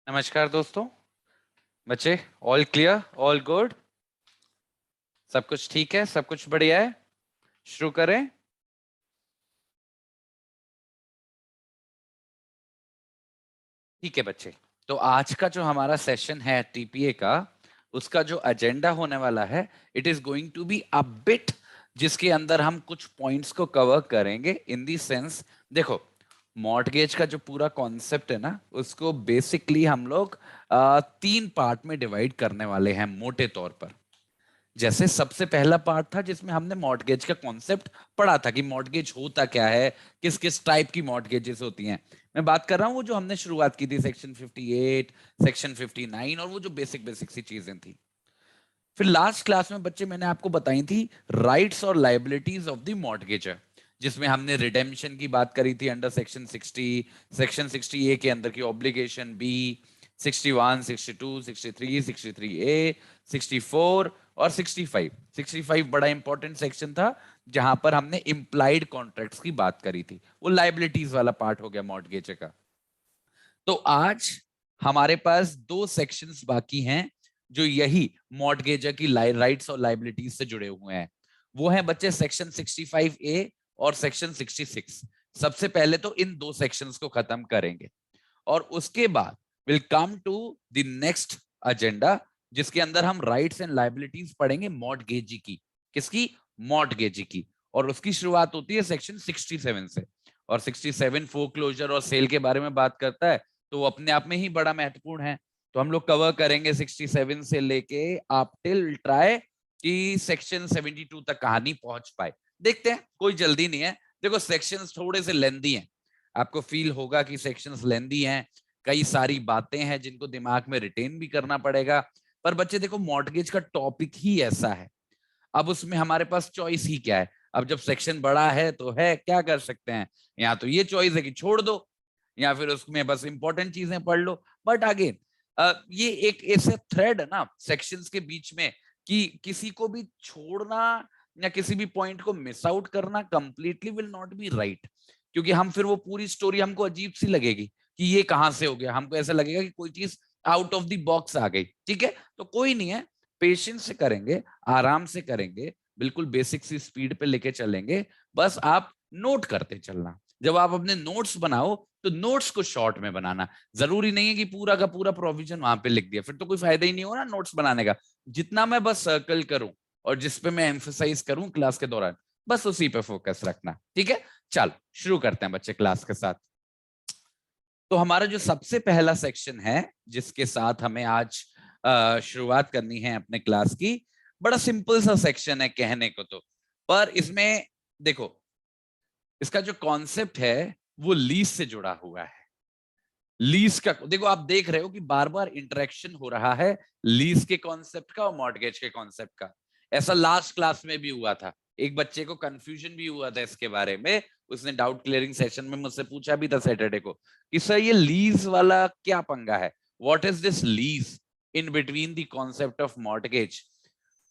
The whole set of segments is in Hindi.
नमस्कार दोस्तों। बच्चे ऑल क्लियर, ऑल गुड, सब कुछ ठीक है, सब कुछ बढ़िया है। शुरू करें। ठीक है बच्चे, तो आज का जो हमारा सेशन है टीपीए का, उसका जो एजेंडा होने वाला है, it is going to be a bit, जिसके अंदर हम कुछ पॉइंट्स को कवर करेंगे इन दी सेंस। देखो, मॉर्टगेज का जो पूरा कॉन्सेप्ट है ना, उसको बेसिकली हम लोग 3 पार्ट में डिवाइड करने वाले हैं मोटे तौर पर। जैसे सबसे पहला पार्ट था जिसमें हमने मॉर्टगेज का कॉन्सेप्ट पढ़ा था कि मॉर्टगेज होता क्या है, किस किस टाइप की मॉर्टगेजेस होती हैं। मैं बात कर रहा हूं वो जो हमने शुरुआत की थी सेक्शन 58, सेक्शन 59, और वो जो बेसिक बेसिक सी चीजें थी। फिर लास्ट क्लास में बच्चे मैंने आपको बताई थी राइट्स और लाइबिलिटीज ऑफ द मॉर्टगेजर, जिसमें हमने रिडेम्पशन की बात करी थी अंडर सेक्शन 60, सेक्शन 60 ए के अंदर की ऑब्लिगेशन बी, 61, 62, 63, 63 ए, 64 और 65। 65 बड़ा इंपॉर्टेंट सेक्शन था जहां पर हमने इंप्लाइड कॉन्ट्रैक्ट्स की बात करी थी। वो लाइबिलिटीज वाला पार्ट हो गया मॉर्टगेज का। तो आज हमारे पास 2 सेक्शंस बाकी हैं जो यही मॉर्टगेजर की राइट्स और लाइबिलिटीज से जुड़े हुए हैं। वो हैं बच्चे सेक्शन 65 ए और सेक्शन 66। सबसे पहले तो इन 2 सेक्शंस को खत्म करेंगे और उसके बाद will come to the next agenda, जिसके अंदर हम राइट्स एंड लाइबिलिटीज पढ़ेंगे मॉर्टगेजी की। किसकी? मॉर्टगेजी की। और उसकी शुरुआत होती है सेक्शन 67 से। और 67 फोरक्लोजर और सेल के बारे में बात करता है, तो वो अपने आप में ही बड़ा महत्वपूर्ण है। तो हम लोग कवर करेंगे 67 से लेके आप टिल ट्राई कि सेक्शन 72 तक कहानी पहुंच पाए। देखते हैं, कोई जल्दी नहीं है। देखो, सेक्शंस थोड़े से लेंदी हैं, आपको फील होगा कि सेक्शंस लेंदी हैं, कई सारी बातें हैं जिनको दिमाग में रिटेन भी करना पड़ेगा। पर बच्चे देखो, मॉर्टगेज का टॉपिक ही ऐसा है, अब उसमें हमारे पास चॉइस ही क्या है। अब जब सेक्शन बड़ा है तो है, क्या कर सकते हैं, या तो ये चॉइस है कि छोड़ दो, या फिर उसमें बस इंपॉर्टेंट चीजें पढ़ लो। बट अगेन, ये एक ऐसे थ्रेड है ना सेक्शंस के बीच में, कि किसी को भी छोड़ना या किसी भी पॉइंट को मिस आउट करना completely will not be right, क्योंकि हम फिर वो पूरी स्टोरी हमको अजीब सी लगेगी कि ये कहां से हो गया। हमको ऐसा लगेगा कि कोई चीज आउट ऑफ द बॉक्स आ गई। ठीक है, तो कोई नहीं है, पेशेंस से करेंगे, आराम से करेंगे, बिल्कुल बेसिक सी स्पीड पे लेके चलेंगे। बस आप नोट करते चलना। जब आप अपने नोट्स बनाओ तो नोट्स को शॉर्ट में बनाना। जरूरी नहीं है कि पूरा का पूरा प्रोविजन वहां पे लिख दिया, फिर तो कोई फायदा ही नहीं होगा ना नोट्स बनाने का। जितना मैं बस सर्कल करूं और जिस पे मैं एम्फोसाइज करूं क्लास के दौरान, बस उसी पे फोकस रखना। ठीक है, चल शुरू करते हैं बच्चे क्लास के साथ। तो हमारा जो सबसे पहला सेक्शन है जिसके साथ हमें आज शुरुआत करनी है अपने क्लास की, बड़ा सिंपल सा सेक्शन है कहने को तो, पर इसमें देखो, इसका जो कॉन्सेप्ट है वो लीज से जुड़ा हुआ है। लीज का देखो, आप देख रहे हो कि बार बार इंटरेक्शन हो रहा है लीज के कॉन्सेप्ट का और मॉर्टगेज के कॉन्सेप्ट का। ऐसा लास्ट क्लास में भी हुआ था, एक बच्चे को कंफ्यूजन भी हुआ था इसके बारे में। उसने डाउट क्लियरिंग सेशन में मुझसे पूछा भी था सैटरडे को कि सर ये लीज वाला क्या पंगा है, what is this lease in between the concept of mortgage.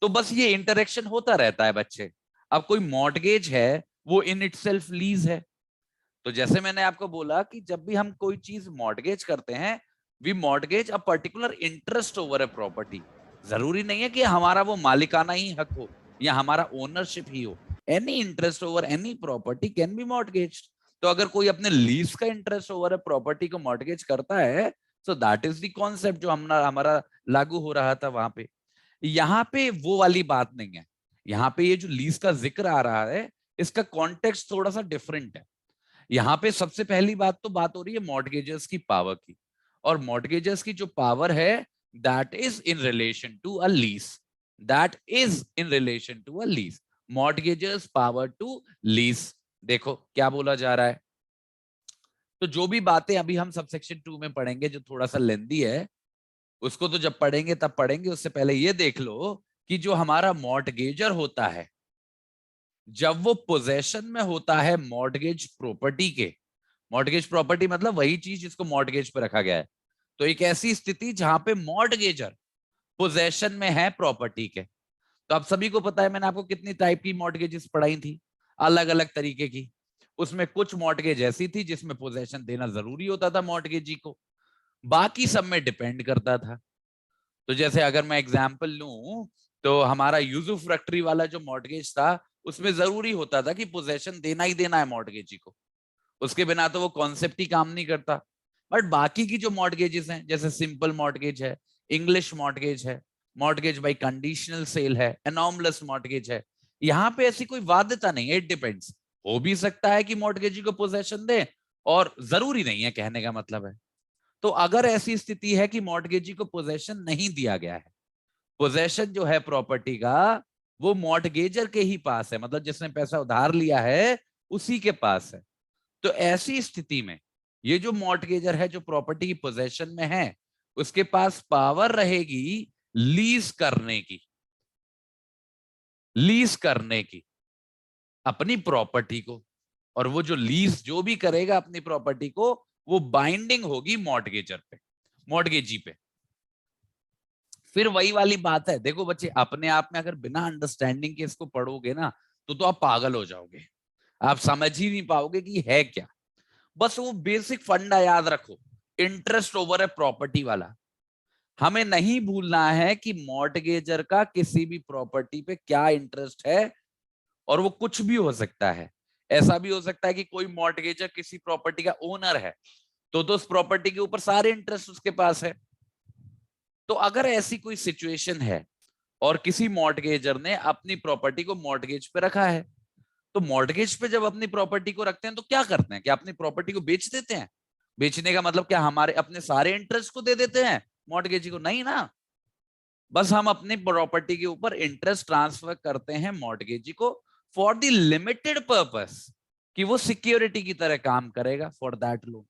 तो बस ये इंटरेक्शन होता रहता है बच्चे। अब कोई मॉर्टगेज है, वो इन इटसेल्फ लीज है। तो जैसे मैंने आपको बोला कि जब भी हम कोई चीज मॉर्टगेज करते हैं, we mortgage a particular interest over a property. जरूरी नहीं है कि हमारा वो मालिकाना ही हक हो या हमारा ओनरशिप ही हो। Any interest over any property can be mortgage. तो अगर कोई अपने लीज का इंटरेस्ट ओवर अ प्रॉपर्टी को मॉर्टगेज करता है, so that is the concept जो हमारा लागू हो रहा था वहां पे। यहाँ पे वो वाली बात नहीं है। यहाँ पे ये जो लीज का जिक्र आ रहा है, इसका कॉन्टेक्स्ट थोड़ा सा डिफरेंट है। यहाँ पे सबसे पहली बात तो बात हो रही है मॉर्टगेजर्स की पावर की, और मॉर्टगेजर्स की जो पावर है, that is in relation to a lease. That is in relation to a lease, mortgagor's power to lease. देखो क्या बोला जा रहा है। तो जो भी बातें अभी हम सबसेक्शन 2 में पढ़ेंगे जो थोड़ा सा लेंदी है, उसको तो जब पढ़ेंगे तब पढ़ेंगे। उससे पहले ये देख लो कि जो हमारा मॉर्टगेजर होता है, जब वो पोजेशन में होता है मॉर्टगेज प्रॉपर्टी के, मॉर्टगेज प्रॉपर्टी मतलब वही चीज जिसको मॉर्टगेज पे रखा गया है, तो एक ऐसी स्थिति जहां पे मॉर्टगेजर पोजेशन में है प्रॉपर्टी के। तो आप सभी को पता है, मैंने आपको कितनी टाइप की मॉर्टगेजेस पढ़ाई थी, अलग अलग तरीके की। उसमें कुछ मॉर्टगेज ऐसी थी जिसमें पोजेशन देना जरूरी होता था मॉर्टगेजी को, बाकी सब में डिपेंड करता था। तो जैसे अगर मैं एग्जांपल लूं, तो हमारा यूजुफ्रैक्टरी वाला जो मॉर्टगेज था, उसमें जरूरी होता था कि पोजेशन देना ही देना है मॉर्टगेजी को, उसके बिना तो वो कॉन्सेप्ट ही काम नहीं करता। बट बाकी की जो मॉर्टगेजेस हैं, जैसे सिंपल मॉर्टगेज है, इंग्लिश मॉर्टगेज है, मॉर्टगेज बाई कंडीशनल सेल है, एनॉर्मलस मॉर्टगेज है, यहाँ पे ऐसी कोई बाध्यता नहीं है। इट डिपेंड्स, हो भी सकता है कि मॉर्टगेजी को पोजेशन दे, और जरूरी नहीं है, कहने का मतलब है। तो अगर ऐसी स्थिति है कि मॉर्टगेजी को पोजेशन नहीं दिया गया है, पोजेशन जो है प्रॉपर्टी का वो मॉर्टगेजर के ही पास है, मतलब जिसने पैसा उधार लिया है उसी के पास है, तो ऐसी स्थिति में ये जो मॉर्टगेजर है, जो प्रॉपर्टी की पोजेशन में है, उसके पास पावर रहेगी लीज करने की, लीज करने की अपनी प्रॉपर्टी को। और वो जो लीज जो भी करेगा अपनी प्रॉपर्टी को, वो बाइंडिंग होगी मॉर्टगेजर पे, मॉर्टगेजी पे। फिर वही वाली बात है, देखो बच्चे, अपने आप में अगर बिना अंडरस्टैंडिंग के इसको पढ़ोगे ना, तो आप पागल हो जाओगे, आप समझ ही नहीं पाओगे कि है क्या। बस वो बेसिक फंडा याद रखो, इंटरेस्ट ओवर ए प्रॉपर्टी वाला। हमें नहीं भूलना है कि मॉर्टगेजर का किसी भी प्रॉपर्टी पे क्या इंटरेस्ट है, और वो कुछ भी हो सकता है। ऐसा भी हो सकता है कि कोई मॉर्टगेजर किसी प्रॉपर्टी का ओनर है, तो उस प्रॉपर्टी के ऊपर सारे इंटरेस्ट उसके पास है। तो अगर ऐसी कोई सिचुएशन है और किसी मॉर्टगेजर ने अपनी प्रॉपर्टी को मॉर्टगेज पे रखा है, तो मॉर्टगेज पे जब अपनी प्रॉपर्टी को रखते हैं तो क्या करते हैं, क्या अपनी प्रॉपर्टी को बेच देते हैं? बेचने का मतलब क्या हमारे अपने सारे इंटरेस्ट को दे देते हैं मॉर्टगेजी को? नहीं ना, बस हम अपनी प्रॉपर्टी के ऊपर इंटरेस्ट ट्रांसफर करते हैं मॉर्टगेजी को, फॉर द लिमिटेड पर्पस कि वो सिक्योरिटी की तरह काम करेगा फॉर दैट लोन।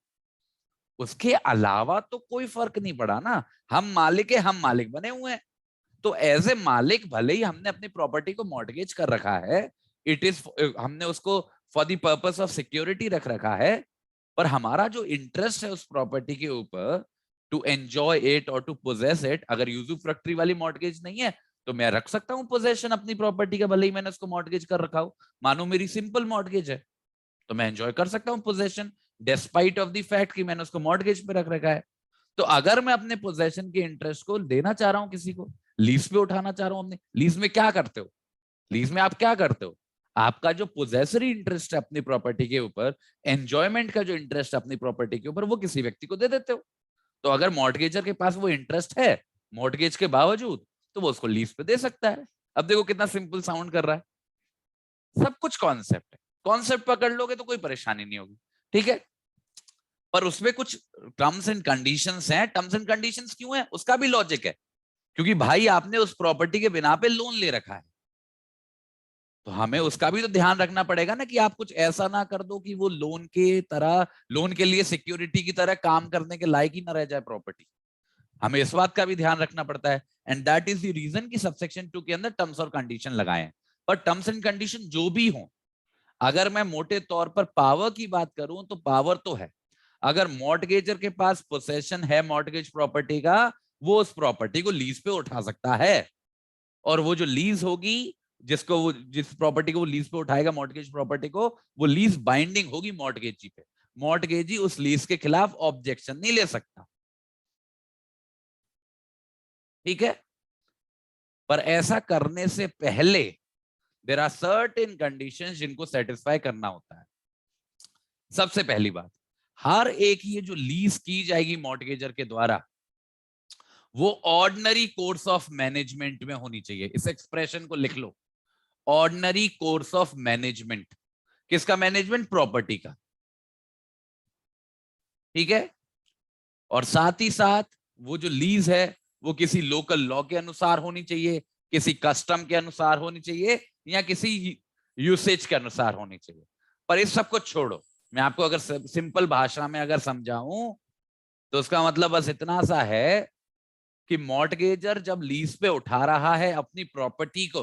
उसके अलावा तो कोई फर्क नहीं पड़ा ना, हम मालिक है, हम मालिक बने हुए हैं। तो एज ए मालिक भले ही हमने अपनी प्रॉपर्टी को मॉर्टगेज कर रखा है, इट इज, हमने उसको for the purpose of security रख रखा है, पर हमारा जो इंटरेस्ट है उस प्रॉपर्टी के ऊपर, टू एंजॉय इट और टू पोजेस इट, अगर यूजुफ्रैक्टरी वाली मॉर्टगेज नहीं है, तो मैं रख सकता हूं पोजेशन अपनी प्रॉपर्टी का, भले ही मैंने उसको मॉर्टगेज कर रखा हो। मानो मेरी सिंपल मॉर्टगेज है, तो मैं एंजॉय कर सकता हूं possession, despite of the fact कि मैंने उसको मॉर्टगेज पे रख रखा है। तो अगर मैं अपने पोजेशन के इंटरेस्ट को देना चाह रहा हूं किसी को, लीज पे उठाना चाह रहा हूं अपने, लीज में क्या करते हो, लीज में आप क्या करते हो, आपका जो पोजेसरी इंटरेस्ट है अपनी प्रॉपर्टी के ऊपर, एंजॉयमेंट का जो इंटरेस्ट है अपनी प्रॉपर्टी के ऊपर, वो किसी व्यक्ति को दे देते हो। तो अगर मॉर्टगेजर के पास वो इंटरेस्ट है मॉर्टगेज के बावजूद, तो वो उसको लीज पे दे सकता है। अब देखो कितना सिंपल साउंड कर रहा है, सब कुछ कॉन्सेप्ट है, कॉन्सेप्ट पकड़ लोगे तो कोई परेशानी नहीं होगी, ठीक है। पर उसमें कुछ टर्म्स एंड कंडीशंस हैं। टर्म्स एंड कंडीशंस क्यों है, उसका भी लॉजिक है, क्योंकि भाई आपने उस प्रॉपर्टी के बिना पे लोन ले रखा है, तो हमें उसका भी तो ध्यान रखना पड़ेगा ना, कि आप कुछ ऐसा ना कर दो कि वो लोन के तरह, लोन के लिए सिक्योरिटी की तरह काम करने के लायक ही ना रह जाए प्रॉपर्टी। हमें इस बात का भी ध्यान रखना पड़ता है, and that is the reason कि सबसेक्शन 2 के अंदर टर्म्स और कंडीशन लगाए हैं। पर टर्म्स एंड कंडीशन जो भी हो, अगर मैं मोटे तौर पर पावर की बात करूं तो पावर तो है, अगर मॉर्टगेजर के पास पोसेशन है मॉर्टगेज प्रॉपर्टी का, वो उस प्रॉपर्टी को लीज पे उठा सकता है। और वो जो लीज होगी, जिसको वो, जिस प्रॉपर्टी को वो लीज पे उठाएगा मॉर्टगेज प्रॉपर्टी को, वो लीज बाइंडिंग होगी मॉर्टगेजी पे। मॉर्टगेजी उस लीज के खिलाफ ऑब्जेक्शन नहीं ले सकता, ठीक है। पर ऐसा करने से पहले देयर आर सर्टेन कंडीशंस जिनको सेटिस्फाई करना होता है। सबसे पहली बात, हर एक ये जो लीज की जाएगी मॉर्टगेजर के द्वारा, वो ऑर्डिनरी कोर्स ऑफ मैनेजमेंट में होनी चाहिए। इस एक्सप्रेशन को लिख लो, ऑर्डिनरी कोर्स ऑफ मैनेजमेंट। किसका मैनेजमेंट? प्रॉपर्टी का, ठीक है। और साथ ही साथ वो जो लीज है, वो किसी लोकल लॉ के अनुसार होनी चाहिए, किसी कस्टम के अनुसार होनी चाहिए, या किसी यूसेज के अनुसार होनी चाहिए। पर इस सबको छोड़ो, मैं आपको अगर सिंपल भाषा में अगर समझाऊं, तो उसका मतलब बस इतना सा है कि मॉर्टगेजर जब लीज पे उठा रहा है अपनी प्रॉपर्टी को,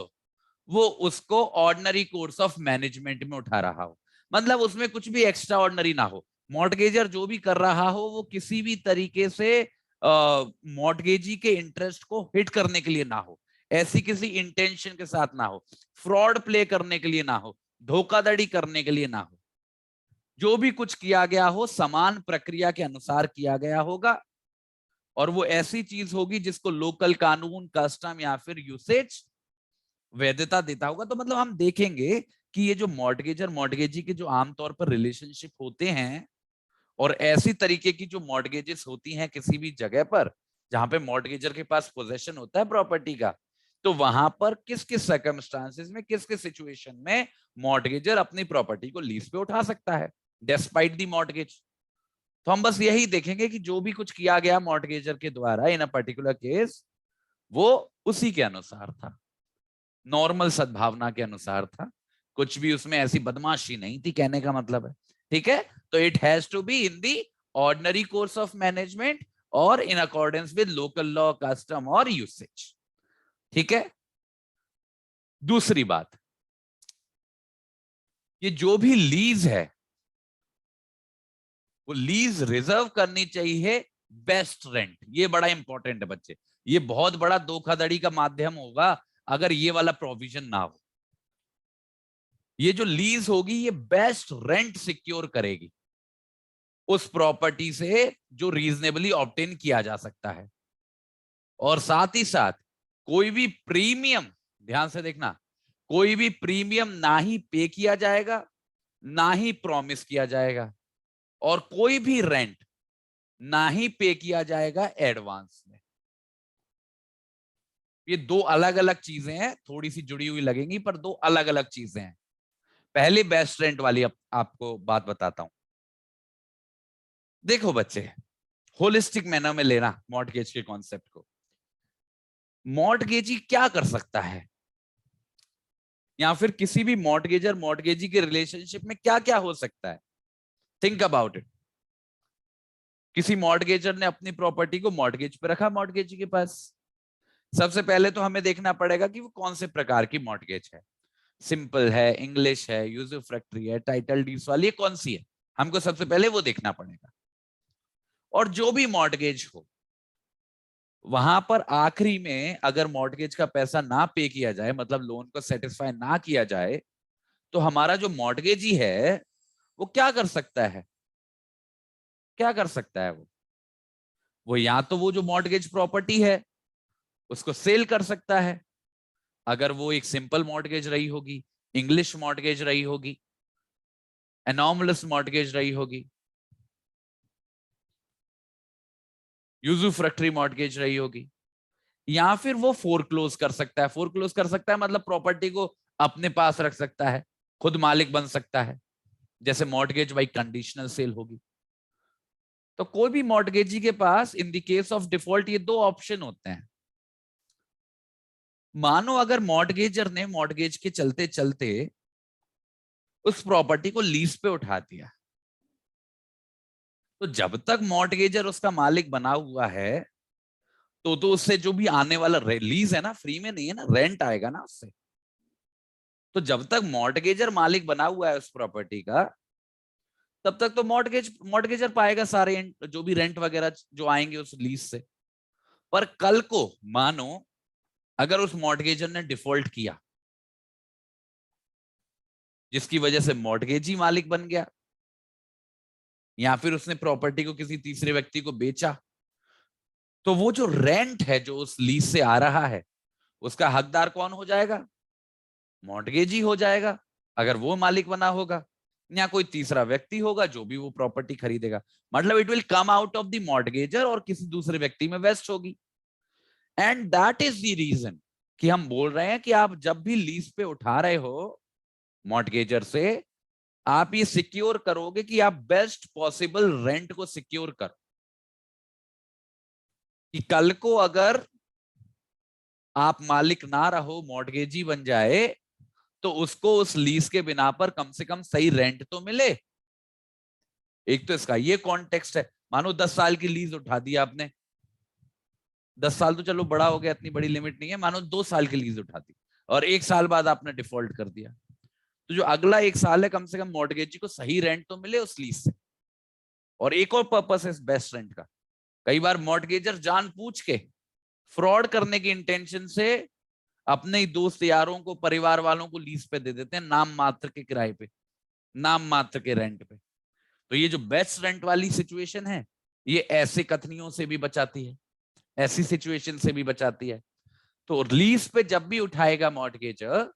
वो उसको ऑर्डिनरी कोर्स ऑफ मैनेजमेंट में उठा रहा हो, मतलब उसमें कुछ भी एक्स्ट्रा ऑर्डिनरी ना हो। मॉर्टगेजर जो भी कर रहा हो, वो किसी भी तरीके से मॉर्टगेजी के इंटरेस्ट को हिट करने के लिए ना हो, ऐसी किसी इंटेंशन के साथ ना हो, फ्रॉड प्ले करने के लिए ना हो, धोखाधड़ी करने के लिए ना हो। जो भी कुछ किया गया हो, समान प्रक्रिया के अनुसार किया गया होगा, और वो ऐसी चीज होगी जिसको लोकल कानून, कस्टम या फिर यूसेज वैधता देता होगा। तो मतलब हम देखेंगे कि ये जो मॉर्टगेजर मॉर्टगेजी के जो आमतौर पर रिलेशनशिप होते हैं, और ऐसी तरीके की जो मॉर्टगेजेस होती हैं किसी भी जगह पर जहां पे मॉर्टगेजर के पास पोजेशन होता है प्रॉपर्टी का, तो वहां पर किस किस सर्कमस्टांसेस में, किस किस सिचुएशन में मॉर्टगेजर अपनी प्रॉपर्टी को लीज पे उठा सकता है डेस्पाइट दी मॉर्टगेज। तो हम बस यही देखेंगे कि जो भी कुछ किया गया मॉर्टगेजर के द्वारा इन अ पर्टिकुलर केस, वो उसी के अनुसार था, नॉर्मल सद्भावना के अनुसार था, कुछ भी उसमें ऐसी बदमाशी नहीं थी, कहने का मतलब है। ठीक है, तो it has to be in the ordinary course of management और in accordance with local law, custom और यूसेज। ठीक है, दूसरी बात, ये जो भी लीज है वो लीज रिजर्व करनी चाहिए बेस्ट रेंट। ये बड़ा इंपॉर्टेंट है बच्चे, ये बहुत बड़ा धोखाधड़ी का माध्यम होगा अगर ये वाला प्रोविजन ना हो। ये जो लीज होगी ये बेस्ट रेंट सिक्योर करेगी उस प्रॉपर्टी से जो रीजनेबली ऑब्टेन किया जा सकता है। और साथ ही साथ कोई भी प्रीमियम, ध्यान से देखना, कोई भी प्रीमियम ना ही पे किया जाएगा, ना ही प्रॉमिस किया जाएगा, और कोई भी रेंट ना ही पे किया जाएगा एडवांस में। ये दो अलग अलग चीजें हैं, थोड़ी सी जुड़ी हुई लगेंगी पर दो अलग अलग चीजें हैं। पहले बेस्ट रेंट वाली आपको बात बताता हूं। देखो बच्चे, होलिस्टिक मैनर में लेना मॉर्टगेज के कॉन्सेप्ट को। मॉर्टगेजी क्या कर सकता है, या फिर किसी भी मॉर्टगेजर मॉर्टगेजी के रिलेशनशिप में क्या क्या हो सकता है। Think about it. किसी मॉर्टगेजर ने अपनी प्रॉपर्टी को मॉर्टगेज पे रखा मॉर्टगेजी के पास। सबसे पहले तो हमें देखना पड़ेगा कि वो कौन से प्रकार की मॉर्टगेज है, सिंपल है, इंग्लिश है, यूजरफ्रैक्टरी है, टाइटल डीड्स वाली, कौन सी है, हमको सबसे पहले वो देखना पड़ेगा। और जो भी मॉर्टगेज हो, वहां पर आखिरी में अगर मॉर्टगेज का पैसा ना पे किया जाए, मतलब लोन को सेटिस्फाई ना किया जाए, तो हमारा जो मॉर्टगेजी है वो क्या कर सकता है, क्या कर सकता है वो या तो वो जो मॉर्टगेज प्रॉपर्टी है उसको सेल कर सकता है, अगर वो एक सिंपल मॉर्टगेज रही होगी, इंग्लिश मॉर्टगेज रही होगी, एनॉमलस मॉर्टगेज रही होगी, यूजुफ्रैक्टरी मॉर्टगेज रही होगी, या फिर वो फोरक्लोज कर सकता है। फोरक्लोज कर सकता है मतलब प्रॉपर्टी को अपने पास रख सकता है, खुद मालिक बन सकता है, जैसे मॉर्टगेज बाई कंडीशनल सेल होगी। तो कोई भी मॉर्टगेजी के पास in the case of default ये दो ऑप्शन होते हैं। मानो अगर मॉर्टगेजर ने मॉर्टगेज के चलते चलते उस प्रॉपर्टी को लीज पे उठा दिया, तो जब तक मॉर्टगेजर उसका मालिक बना हुआ है, तो उससे जो भी आने वाला लीज है ना, फ्री में नहीं है ना, रेंट आएगा ना उससे। तो जब तक मॉर्टगेजर मालिक बना हुआ है उस प्रॉपर्टी का, तब तक तो मॉर्टगेजर पाएगा सारे जो भी रेंट वगैरह जो आएंगे उस लीज से। पर कल को मानो अगर उस मॉर्टगेजर ने डिफॉल्ट किया, जिसकी वजह से मॉर्टगेजी मालिक बन गया, या फिर उसने प्रॉपर्टी को किसी तीसरे व्यक्ति को बेचा, तो वो जो रेंट है जो उस लीज से आ रहा है, उसका हकदार कौन हो जाएगा, मॉर्टगेजी हो जाएगा, अगर वो मालिक बना होगा, या कोई तीसरा व्यक्ति होगा जो भी वो प्रॉपर्टी खरीदेगा। मतलब it will come out of the mortgagor और किसी दूसरे व्यक्ति में वेस्ट होगी। And that is the reason कि हम बोल रहे हैं कि आप जब भी लीज पे उठा रहे हो मॉर्टगेजर से, आप ये सिक्योर करोगे कि आप बेस्ट पॉसिबल रेंट को सिक्योर करो, कि कल को अगर आप मालिक ना रहो, मॉर्टगेजी बन जाए, तो उसको उस लीज के बिना पर कम से कम सही रेंट तो मिले। एक तो इसका ये कॉन्टेक्स्ट है। मानो 10 साल की लीज उठा दी आपने, 10 साल तो चलो बड़ा हो गया, इतनी बड़ी लिमिट नहीं है, मानो 2 साल की लीज उठा दी और 1 साल बाद आपने डिफॉल्ट कर दिया, तो जो अगला 1 साल है कम से कम मॉर्टगेजी को सही रेंट तो मिले उस लीज से। और एक और पर्पस है इस बेस्ट रेंट का, कई बार मॉर्टगेजर जान पूछ के फ्रॉड करने की इंटेंशन से अपने ही दोस्त यारों को, परिवार वालों को लीज पे दे देते हैं, नाम मात्र के किराए पे, नाम मात्र के रेंट पे। तो ये जो बेस्ट रेंट वाली सिचुएशन है, ये ऐसे कथनियों से भी बचाती है, ऐसी सिचुएशन से भी बचाती है। तो लीज पे जब भी उठाएगा मॉर्टगेजर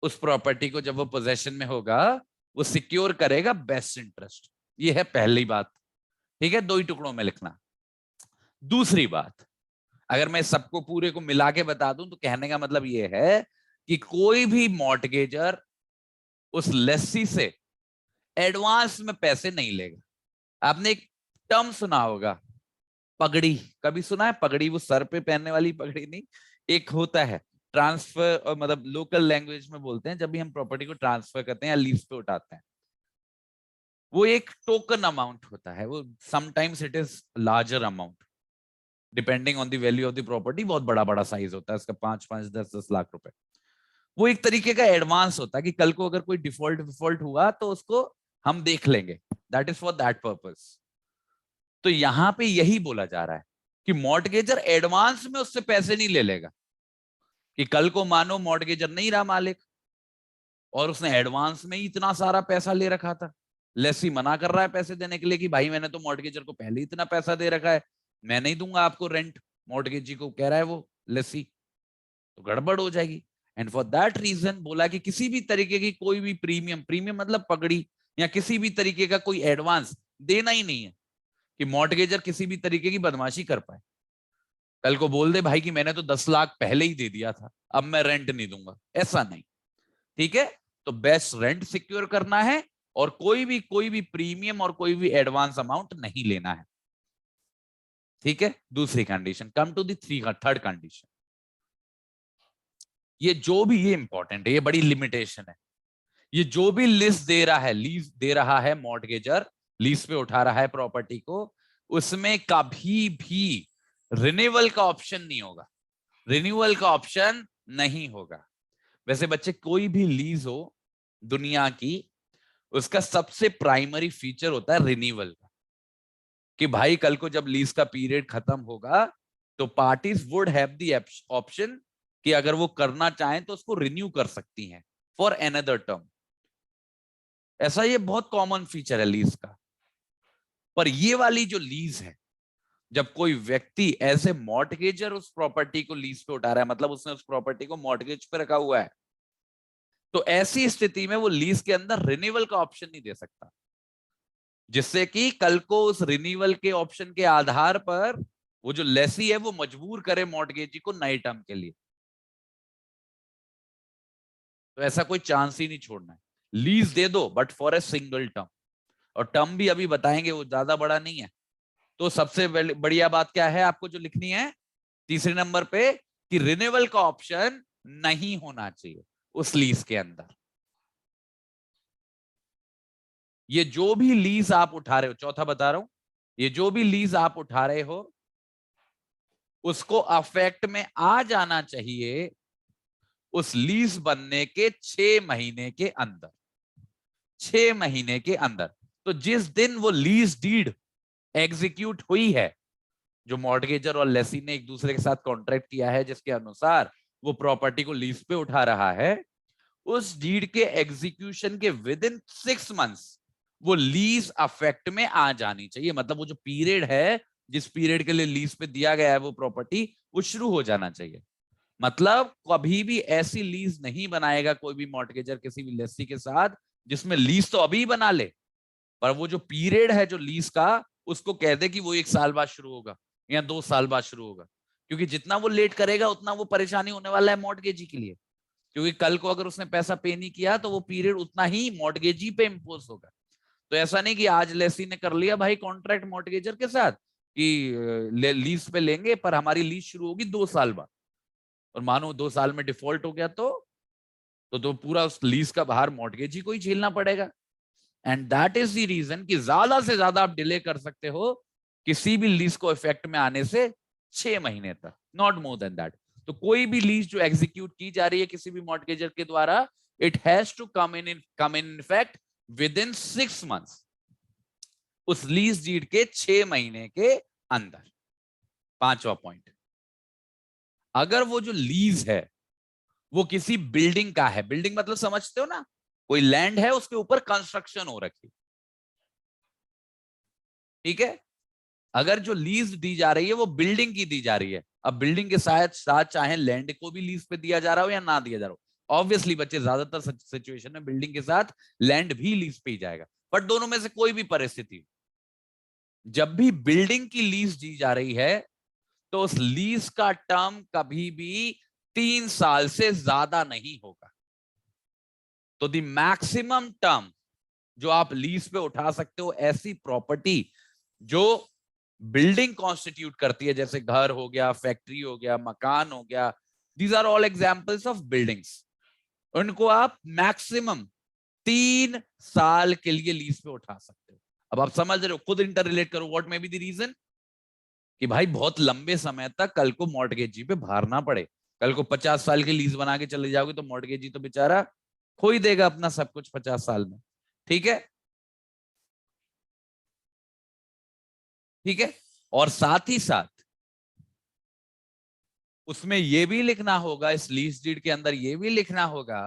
उस प्रॉपर्टी को, जब वो पोजेशन में होगा, वो सिक्योर करेगा बेस्ट इंटरेस्ट। ये है पहली बात, ठीक है, 2 ही टुकड़ों में लिखना। दूसरी बात, अगर मैं सबको पूरे को मिला के बता दूं तो कहने का मतलब ये है कि कोई भी मॉर्टगेजर उस लेसी से एडवांस में पैसे नहीं लेगा। आपने एक टर्म सुना होगा, पगड़ी, कभी सुना है पगड़ी? वो सर पे पहनने वाली पगड़ी नहीं, एक होता है ट्रांसफर, और मतलब लोकल लैंग्वेज में बोलते हैं जब भी हम प्रॉपर्टी को ट्रांसफर करते हैं या लीज पे उठाते हैं, वो एक टोकन अमाउंट होता है। वो sometimes it is larger amount depending on the value of the property, बहुत बड़ा बड़ा साइज होता है इसका, 5-5, 10-10 लाख रुपए। वो एक तरीके का एडवांस होता है कि कल को अगर कोई डिफॉल्ट हुआ तो उसको हम देख लेंगे, that is for that purpose. तो यहां पे यही बोला जा रहा है कि मॉर्टगेजर एडवांस में उससे पैसे नहीं ले लेगा, कि कल को मानो मॉर्टगेजर नहीं रहा मालिक और उसने एडवांस में ही इतना सारा पैसा ले रखा था, लेसी मना कर रहा है पैसे देने के लिए कि भाई मैंने तो मॉर्टगेजर को पहले ही इतना पैसा दे रखा है, मैं नहीं दूंगा आपको रेंट, मॉर्टगेजी को कह रहा है वो लेसी, तो गड़बड़ हो जाएगी। एंड फॉर दैट रीजन बोला कि किसी भी तरीके की कोई भी प्रीमियम, प्रीमियम मतलब पगड़ी, या किसी भी तरीके का कोई एडवांस देना ही नहीं है, कि मॉर्टगेजर किसी भी तरीके की बदमाशी कर पाए। कल को बोल दे भाई कि मैंने तो 10 लाख पहले ही दे दिया था, अब मैं रेंट नहीं दूंगा, ऐसा नहीं, ठीक है। तो बेस्ट रेंट सिक्योर करना है और कोई भी प्रीमियम और कोई भी एडवांस अमाउंट नहीं लेना है, ठीक है। दूसरी condition, come to the third condition. ये जो भी, ये इंपॉर्टेंट है, ये बड़ी लिमिटेशन है। ये जो भी लीज दे रहा है, लीज दे रहा है मॉर्टगेजर, लीज पे उठा रहा है प्रॉपर्टी को, उसमें कभी भी रिन्यूअल का ऑप्शन नहीं होगा, रिन्यूअल का ऑप्शन नहीं होगा। वैसे बच्चे कोई भी लीज हो दुनिया की, उसका सबसे प्राइमरी फीचर होता है रिन्यूअल का, कि भाई कल को जब लीज का पीरियड खत्म होगा तो parties would have the option कि अगर वो करना चाहें तो उसको रिन्यू कर सकती हैं फॉर अनदर टर्म। ऐसा ये बहुत कॉमन फीचर है लीज का। पर ये वाली जो लीज है, जब कोई व्यक्ति एज ए मॉर्टगेजर उस प्रॉपर्टी को लीज पे उठा रहा है, मतलब उसने उस प्रॉपर्टी को मॉर्टगेज पे रखा हुआ है, तो ऐसी स्थिति में वो लीज के अंदर रिन्यूअल का ऑप्शन नहीं दे सकता, जिससे कि कल को उस रिन्यूअल के ऑप्शन के आधार पर वो जो लेसी है वो मजबूर करे मॉर्टगेजी को नए टर्म के लिए। तो ऐसा कोई चांस ही नहीं छोड़ना है, लीज दे दो but for a single term. और टर्म भी अभी बताएंगे, वो ज्यादा बड़ा नहीं है। तो सबसे बढ़िया बात क्या है आपको जो लिखनी है तीसरे नंबर पे, कि रिन्यूअल का ऑप्शन नहीं होना चाहिए उस लीज के अंदर। ये जो भी लीज आप उठा रहे हो, चौथा बता रहा हूं, ये जो भी लीज आप उठा रहे हो उसको अफेक्ट में आ जाना चाहिए उस लीज बनने के 6 महीने के अंदर, 6 महीने के अंदर। तो जिस दिन वो लीज डीड एग्जीक्यूट हुई है, जो मॉर्टगेजर और लेसी ने एक दूसरे के साथ कॉन्ट्रैक्ट किया है जिसके अनुसार वो प्रॉपर्टी को लीज पे उठा रहा है, उस डीड के एग्जीक्यूशन के विद इन 6 मंथ्स वो लीज अफेक्ट में आ जानी चाहिए। मतलब वो जो पीरियड है, जिस पीरियड के लिए लीज पे दिया गया है वो प्रॉपर्टी, वो शुरू हो जाना चाहिए। मतलब कभी भी ऐसी लीज नहीं बनाएगा कोई भी मॉर्टगेजर किसी भी लेसी के साथ जिसमें लीज तो अभी बना ले, पर वो जो पीरियड है जो लीज का, उसको कह दे कि वो 1 साल बाद शुरू होगा या 2 साल बाद शुरू होगा। क्योंकि जितना वो लेट करेगा उतना वो परेशानी होने वाला है मॉर्टगेजी के लिए, क्योंकि कल को अगर उसने पैसा पे नहीं किया तो वो पीरियड उतना ही मॉर्टगेजी पे इम्पोज होगा। तो ऐसा नहीं कि आज लेसी ने कर लिया भाई कॉन्ट्रैक्ट मॉर्टगेजर के साथ कि लीज पे लेंगे, पर हमारी लीज शुरू होगी 2 साल बाद, और मानो 2 साल में डिफॉल्ट हो गया तो पूरा उस लीज का बाहर मॉर्टगेजी को ही झेलना पड़ेगा। And that is the reason कि ज्यादा से ज्यादा आप डिले कर सकते हो किसी भी लीज को इफेक्ट में आने से 6 महीने तक, नॉट मोर देन दैट। तो कोई भी लीज जो एग्जीक्यूट की जा रही है किसी भी मॉर्टगेजर के द्वारा, it has to come in effect within 6 मंथ्स, उस लीज डीड के 6 महीने के अंदर। पांचवा पॉइंट, अगर वो जो लीज है वो किसी बिल्डिंग का है, बिल्डिंग मतलब समझते हो ना, कोई लैंड है उसके ऊपर कंस्ट्रक्शन हो रखी, ठीक है, अगर जो लीज दी जा रही है वो बिल्डिंग की दी जा रही है, अब बिल्डिंग के साथ साथ चाहे लैंड को भी लीज पे दिया जा रहा हो या ना दिया जा रहा हो, ऑब्वियसली बच्चे ज्यादातर सिचुएशन में बिल्डिंग के साथ लैंड भी लीज पे ही जाएगा, बट दोनों में से कोई भी परिस्थिति, जब भी बिल्डिंग की लीज दी जा रही है तो उस लीज का टर्म कभी भी 3 साल से ज्यादा नहीं होगा। तो द मैक्सिमम टर्म जो आप लीज पे उठा सकते हो ऐसी प्रॉपर्टी जो बिल्डिंग कॉन्स्टिट्यूट करती है, जैसे घर हो गया, फैक्ट्री हो गया, मकान हो गया, these are all examples of buildings, उनको आप मैक्सिमम 3 साल के लिए लीज पे उठा सकते हो। अब आप समझ रहे हो, खुद इंटर रिलेट करो, what may be the reason कि भाई बहुत लंबे समय तक कल को मॉर्टगेजी पे भरना पड़े, कल को 50 साल की लीज बना के चले जाओगे तो मॉर्टगेजी तो बेचारा खो ही देगा अपना सब कुछ 50 साल में। ठीक है, ठीक है। और साथ ही साथ उसमें यह भी लिखना होगा, इस लीज डीड के अंदर यह भी लिखना होगा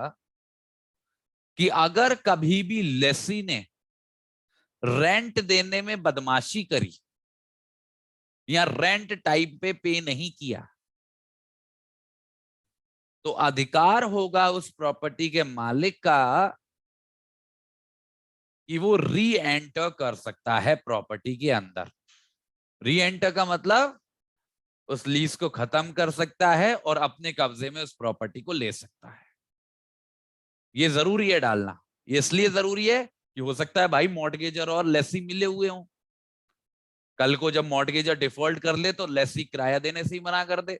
कि अगर कभी भी लेसी ने रेंट देने में बदमाशी करी या रेंट टाइप पे नहीं किया, तो अधिकार होगा उस प्रॉपर्टी के मालिक का कि वो री एंटर कर सकता है प्रॉपर्टी के अंदर। री एंटर का मतलब उस लीज को खत्म कर सकता है और अपने कब्जे में उस प्रॉपर्टी को ले सकता है। ये जरूरी है डालना, ये इसलिए जरूरी है कि हो सकता है भाई मॉर्टगेजर और लेसी मिले हुए हों, कल को जब मॉर्टगेजर डिफॉल्ट कर ले तो लेसी किराया देने से ही मना कर दे,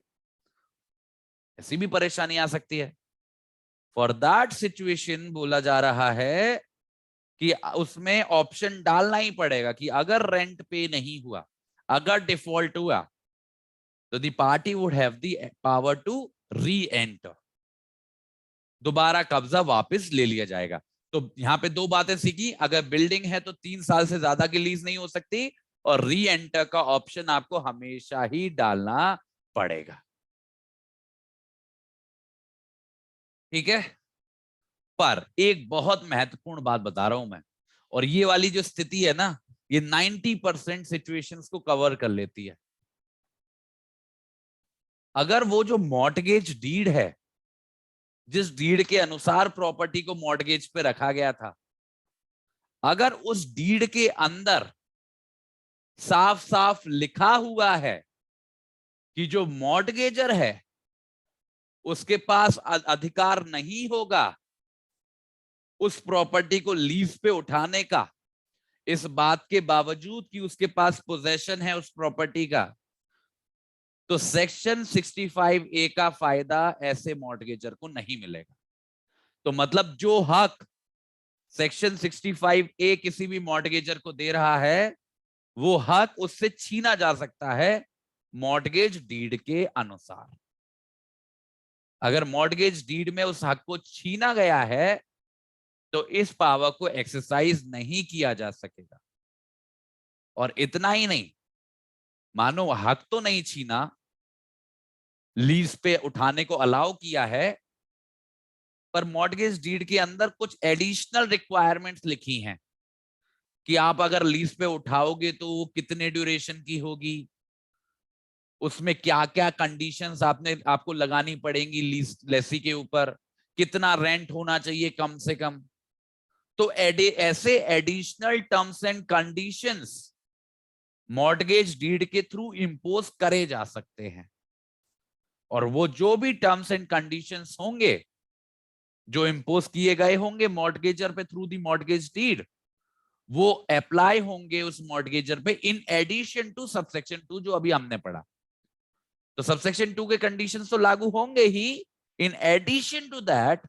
ऐसी भी परेशानी आ सकती है। फॉर दैट सिचुएशन बोला जा रहा है कि उसमें ऑप्शन डालना ही पड़ेगा कि अगर रेंट पे नहीं हुआ, अगर डिफॉल्ट हुआ, तो the party would have the power to reenter, दोबारा कब्जा वापस ले लिया जाएगा। तो यहां पे दो बातें सीखी, अगर बिल्डिंग है तो 3 साल से ज्यादा की लीज नहीं हो सकती, और री एंटर का ऑप्शन आपको हमेशा ही डालना पड़ेगा। ठीक है, पर एक बहुत महत्वपूर्ण बात बता रहा हूं मैं, और ये वाली जो स्थिति है ना, ये 90% सिचुएशंस को कवर कर लेती है। अगर वो जो मॉर्टगेज डीड है, जिस डीड के अनुसार प्रॉपर्टी को मॉर्टगेज पे रखा गया था, अगर उस डीड के अंदर साफ साफ लिखा हुआ है कि जो मॉर्टगेजर है उसके पास अधिकार नहीं होगा उस प्रॉपर्टी को लीज पे उठाने का, इस बात के बावजूद कि उसके पास पोजेशन है उस प्रॉपर्टी का, तो सेक्शन 65A का फायदा ऐसे मॉर्टगेजर को नहीं मिलेगा। तो मतलब जो हक सेक्शन 65A किसी भी मॉर्टगेजर को दे रहा है, वो हक उससे छीना जा सकता है मॉर्टगेज डीड के अनुसार। अगर मॉर्टगेज डीड में उस हक को छीना गया है तो इस पावर को एक्सरसाइज नहीं किया जा सकेगा। और इतना ही नहीं, मानो हक तो नहीं छीना, लीज पे उठाने को अलाउ किया है, पर मॉर्टगेज डीड के अंदर कुछ एडिशनल रिक्वायरमेंट्स लिखी हैं कि आप अगर लीज पे उठाओगे तो वो कितने ड्यूरेशन की होगी, उसमें क्या क्या कंडीशंस आपको लगानी पड़ेंगी लीज लेसी के ऊपर, कितना रेंट होना चाहिए कम से कम। तो ऐसे additional terms and conditions mortgage deed के थ्रू इंपोज करे जा सकते हैं, और वो जो भी टर्म्स एंड कंडीशंस होंगे जो इंपोज किए गए होंगे मॉर्टगेजर पे थ्रू दी मॉर्टगेज डीड, वो अप्लाई होंगे उस मॉर्टगेजर पे इन एडिशन टू सबसेक्शन 2 जो अभी हमने पढ़ा। तो सबसेक्शन 2 के कंडीशंस तो लागू होंगे ही, इन एडिशन टू दैट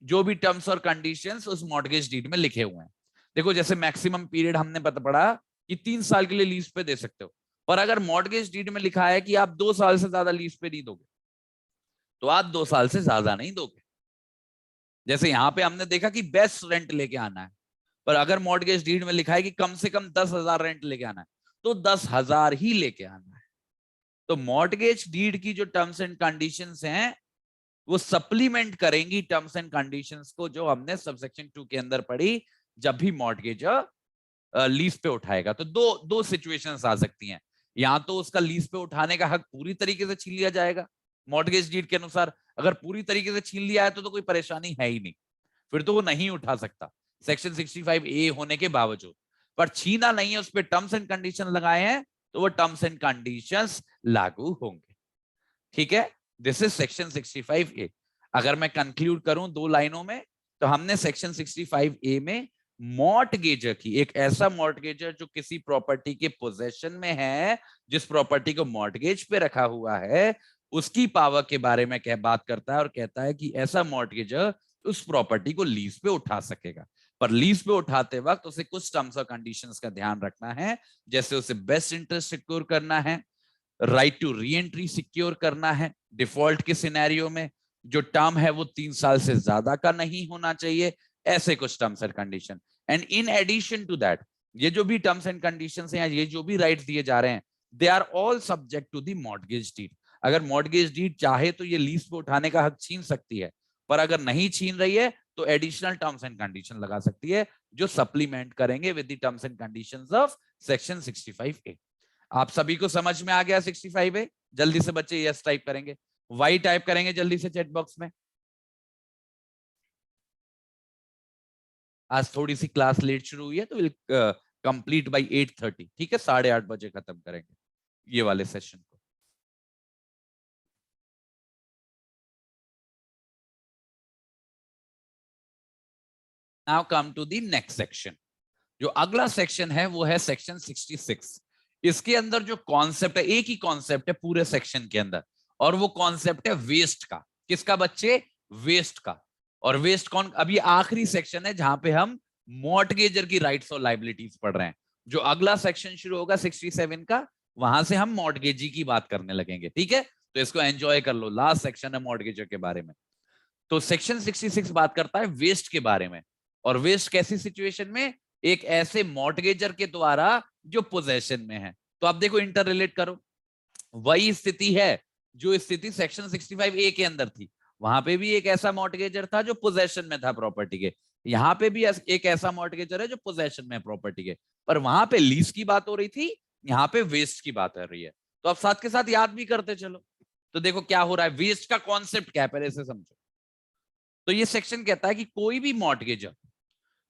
जो भी टर्म्स और कंडीशंस उस मॉर्टगेज डीड में लिखे हुए हैं। देखो जैसे मैक्सिमम पीरियड हमने पढ़ा कि 3 साल के लिए लीज पे दे सकते हो, पर अगर मॉर्टगेज डीड में लिखा है कि आप 2 साल से ज्यादा लीज पे नहीं दोगे तो आप 2 साल से ज्यादा नहीं दोगे। जैसे यहां पे हमने देखा कि बेस्ट रेंट लेके आना है, पर अगर मॉर्टगेज डीड में लिखा है कि कम से कम 10,000 रेंट लेके आना है तो 10,000 ही लेके आना है। तो मॉर्टगेज डीड की जो टर्म्स एंड कंडीशंस हैं वो सप्लीमेंट करेंगी टर्म्स एंड कंडीशंस को जो हमने सबसेक्शन 2 के अंदर पढ़ी, जब भी मॉर्टगेजर लीज पे उठाएगा। तो दो दो सिचुएशंस आ सकती हैं, या तो उसका लीज पे उठाने का हक पूरी तरीके से छीन लिया जाएगा मॉर्गेज डीड के अनुसार। अगर पूरी तरीके से छीन लिया है तो कोई परेशानी है ही नहीं, फिर तो वो नहीं उठा सकता सेक्शन 65A होने के बावजूद। पर छीना नहीं है, उस पर टर्म्स एंड कंडीशन लगाए हैं, तो वो टर्म्स एंड कंडीशंस लागू होंगे। ठीक है, दिस इज सेक्शन 65A। अगर मैं कंक्लूड करूं दो लाइनों में, तो हमने सेक्शन 65A में मॉर्टगेजर की, एक ऐसा मॉर्टगेजर जो किसी प्रॉपर्टी के पोजेशन में है, जिस प्रॉपर्टी को मॉर्टगेज पे रखा हुआ है, उसकी पावर के बारे में बात करता है और कहता है कि ऐसा मॉर्टगेजर उस प्रॉपर्टी को लीज पे उठा सकेगा। पर लीज पे उठाते वक्त उसे कुछ टर्म्स और कंडीशंस का ध्यान रखना है, जैसे उसे बेस्ट इंटरेस्ट सिक्योर करना है, right to reentry secure करना है, डिफॉल्ट के सिनेरियो में जो टर्म है वो 3 साल से ज्यादा का नहीं होना चाहिए, ऐसे कुछ terms and condition. And in addition to that, ये जो भी टर्म्स एंड कंडीशंस हैं, ये जो भी राइट्स दिए जा रहे हैं, they are all subject to the mortgage deed. अगर मॉर्गेज डीड चाहे तो ये लीज पे उठाने का हक छीन सकती है, पर अगर नहीं छीन रही है तो एडिशनल टर्म्स एंड कंडीशन लगा सकती है, जो सप्लीमेंट करेंगे with the terms and conditions of section 65A। आप सभी को समझ में आ गया 65A? जल्दी से बच्चे यस टाइप करेंगे, वाई टाइप करेंगे जल्दी से चैट बॉक्स में। आज थोड़ी सी क्लास लेट शुरू हुई है, तो विल कंप्लीट बाय 8:30। ठीक है, 8:30 बजे खत्म करेंगे ये वाले सेशन को। Now come to the next section. जो अगला सेक्शन है वो है सेक्शन 66। इसके अंदर जो कॉन्सेप्ट है, एक ही कॉन्सेप्ट है पूरे सेक्शन के अंदर, और वो कॉन्सेप्ट है वेस्ट का। किसका बच्चे? वेस्ट का। और वेस्ट कौन, अभी आखिरी सेक्शन है जहां पे हम मॉर्टगेजर की राइट्स और लाइबिलिटीज पढ़ रहे हैं। जो अगला सेक्शन शुरू होगा 67 का, वहां से हम मॉर्टगेजी की बात करने लगेंगे। ठीक है, तो इसको एंजॉय कर लो, लास्ट सेक्शन है मॉर्टगेजर के बारे में। तो सेक्शन 66 बात करता है वेस्ट के बारे में। और वेस्ट कैसी सिचुएशन में? एक ऐसे मॉर्टगेजर के द्वारा जो पोजेशन में है। तो आप देखो, इंटर रिलेट करो, वही स्थिति है जो स्थिति सेक्शन 65A के अंदर थी। वहां पे भी एक ऐसा मॉर्टगेजर था जो पोजेशन में था प्रॉपर्टी के, यहाँ पे भी एक ऐसा मॉर्टगेजर है जो पोजेशन में है प्रॉपर्टी के। पर वहां पे लीज की बात हो रही थी, यहाँ पे वेस्ट की बात हो रही है। तो आप साथ के साथ याद भी करते चलो। तो देखो क्या हो रहा है, वेस्ट का कॉन्सेप्ट क्या है पहले से समझो। तो ये सेक्शन कहता है कि कोई भी मॉर्टगेजर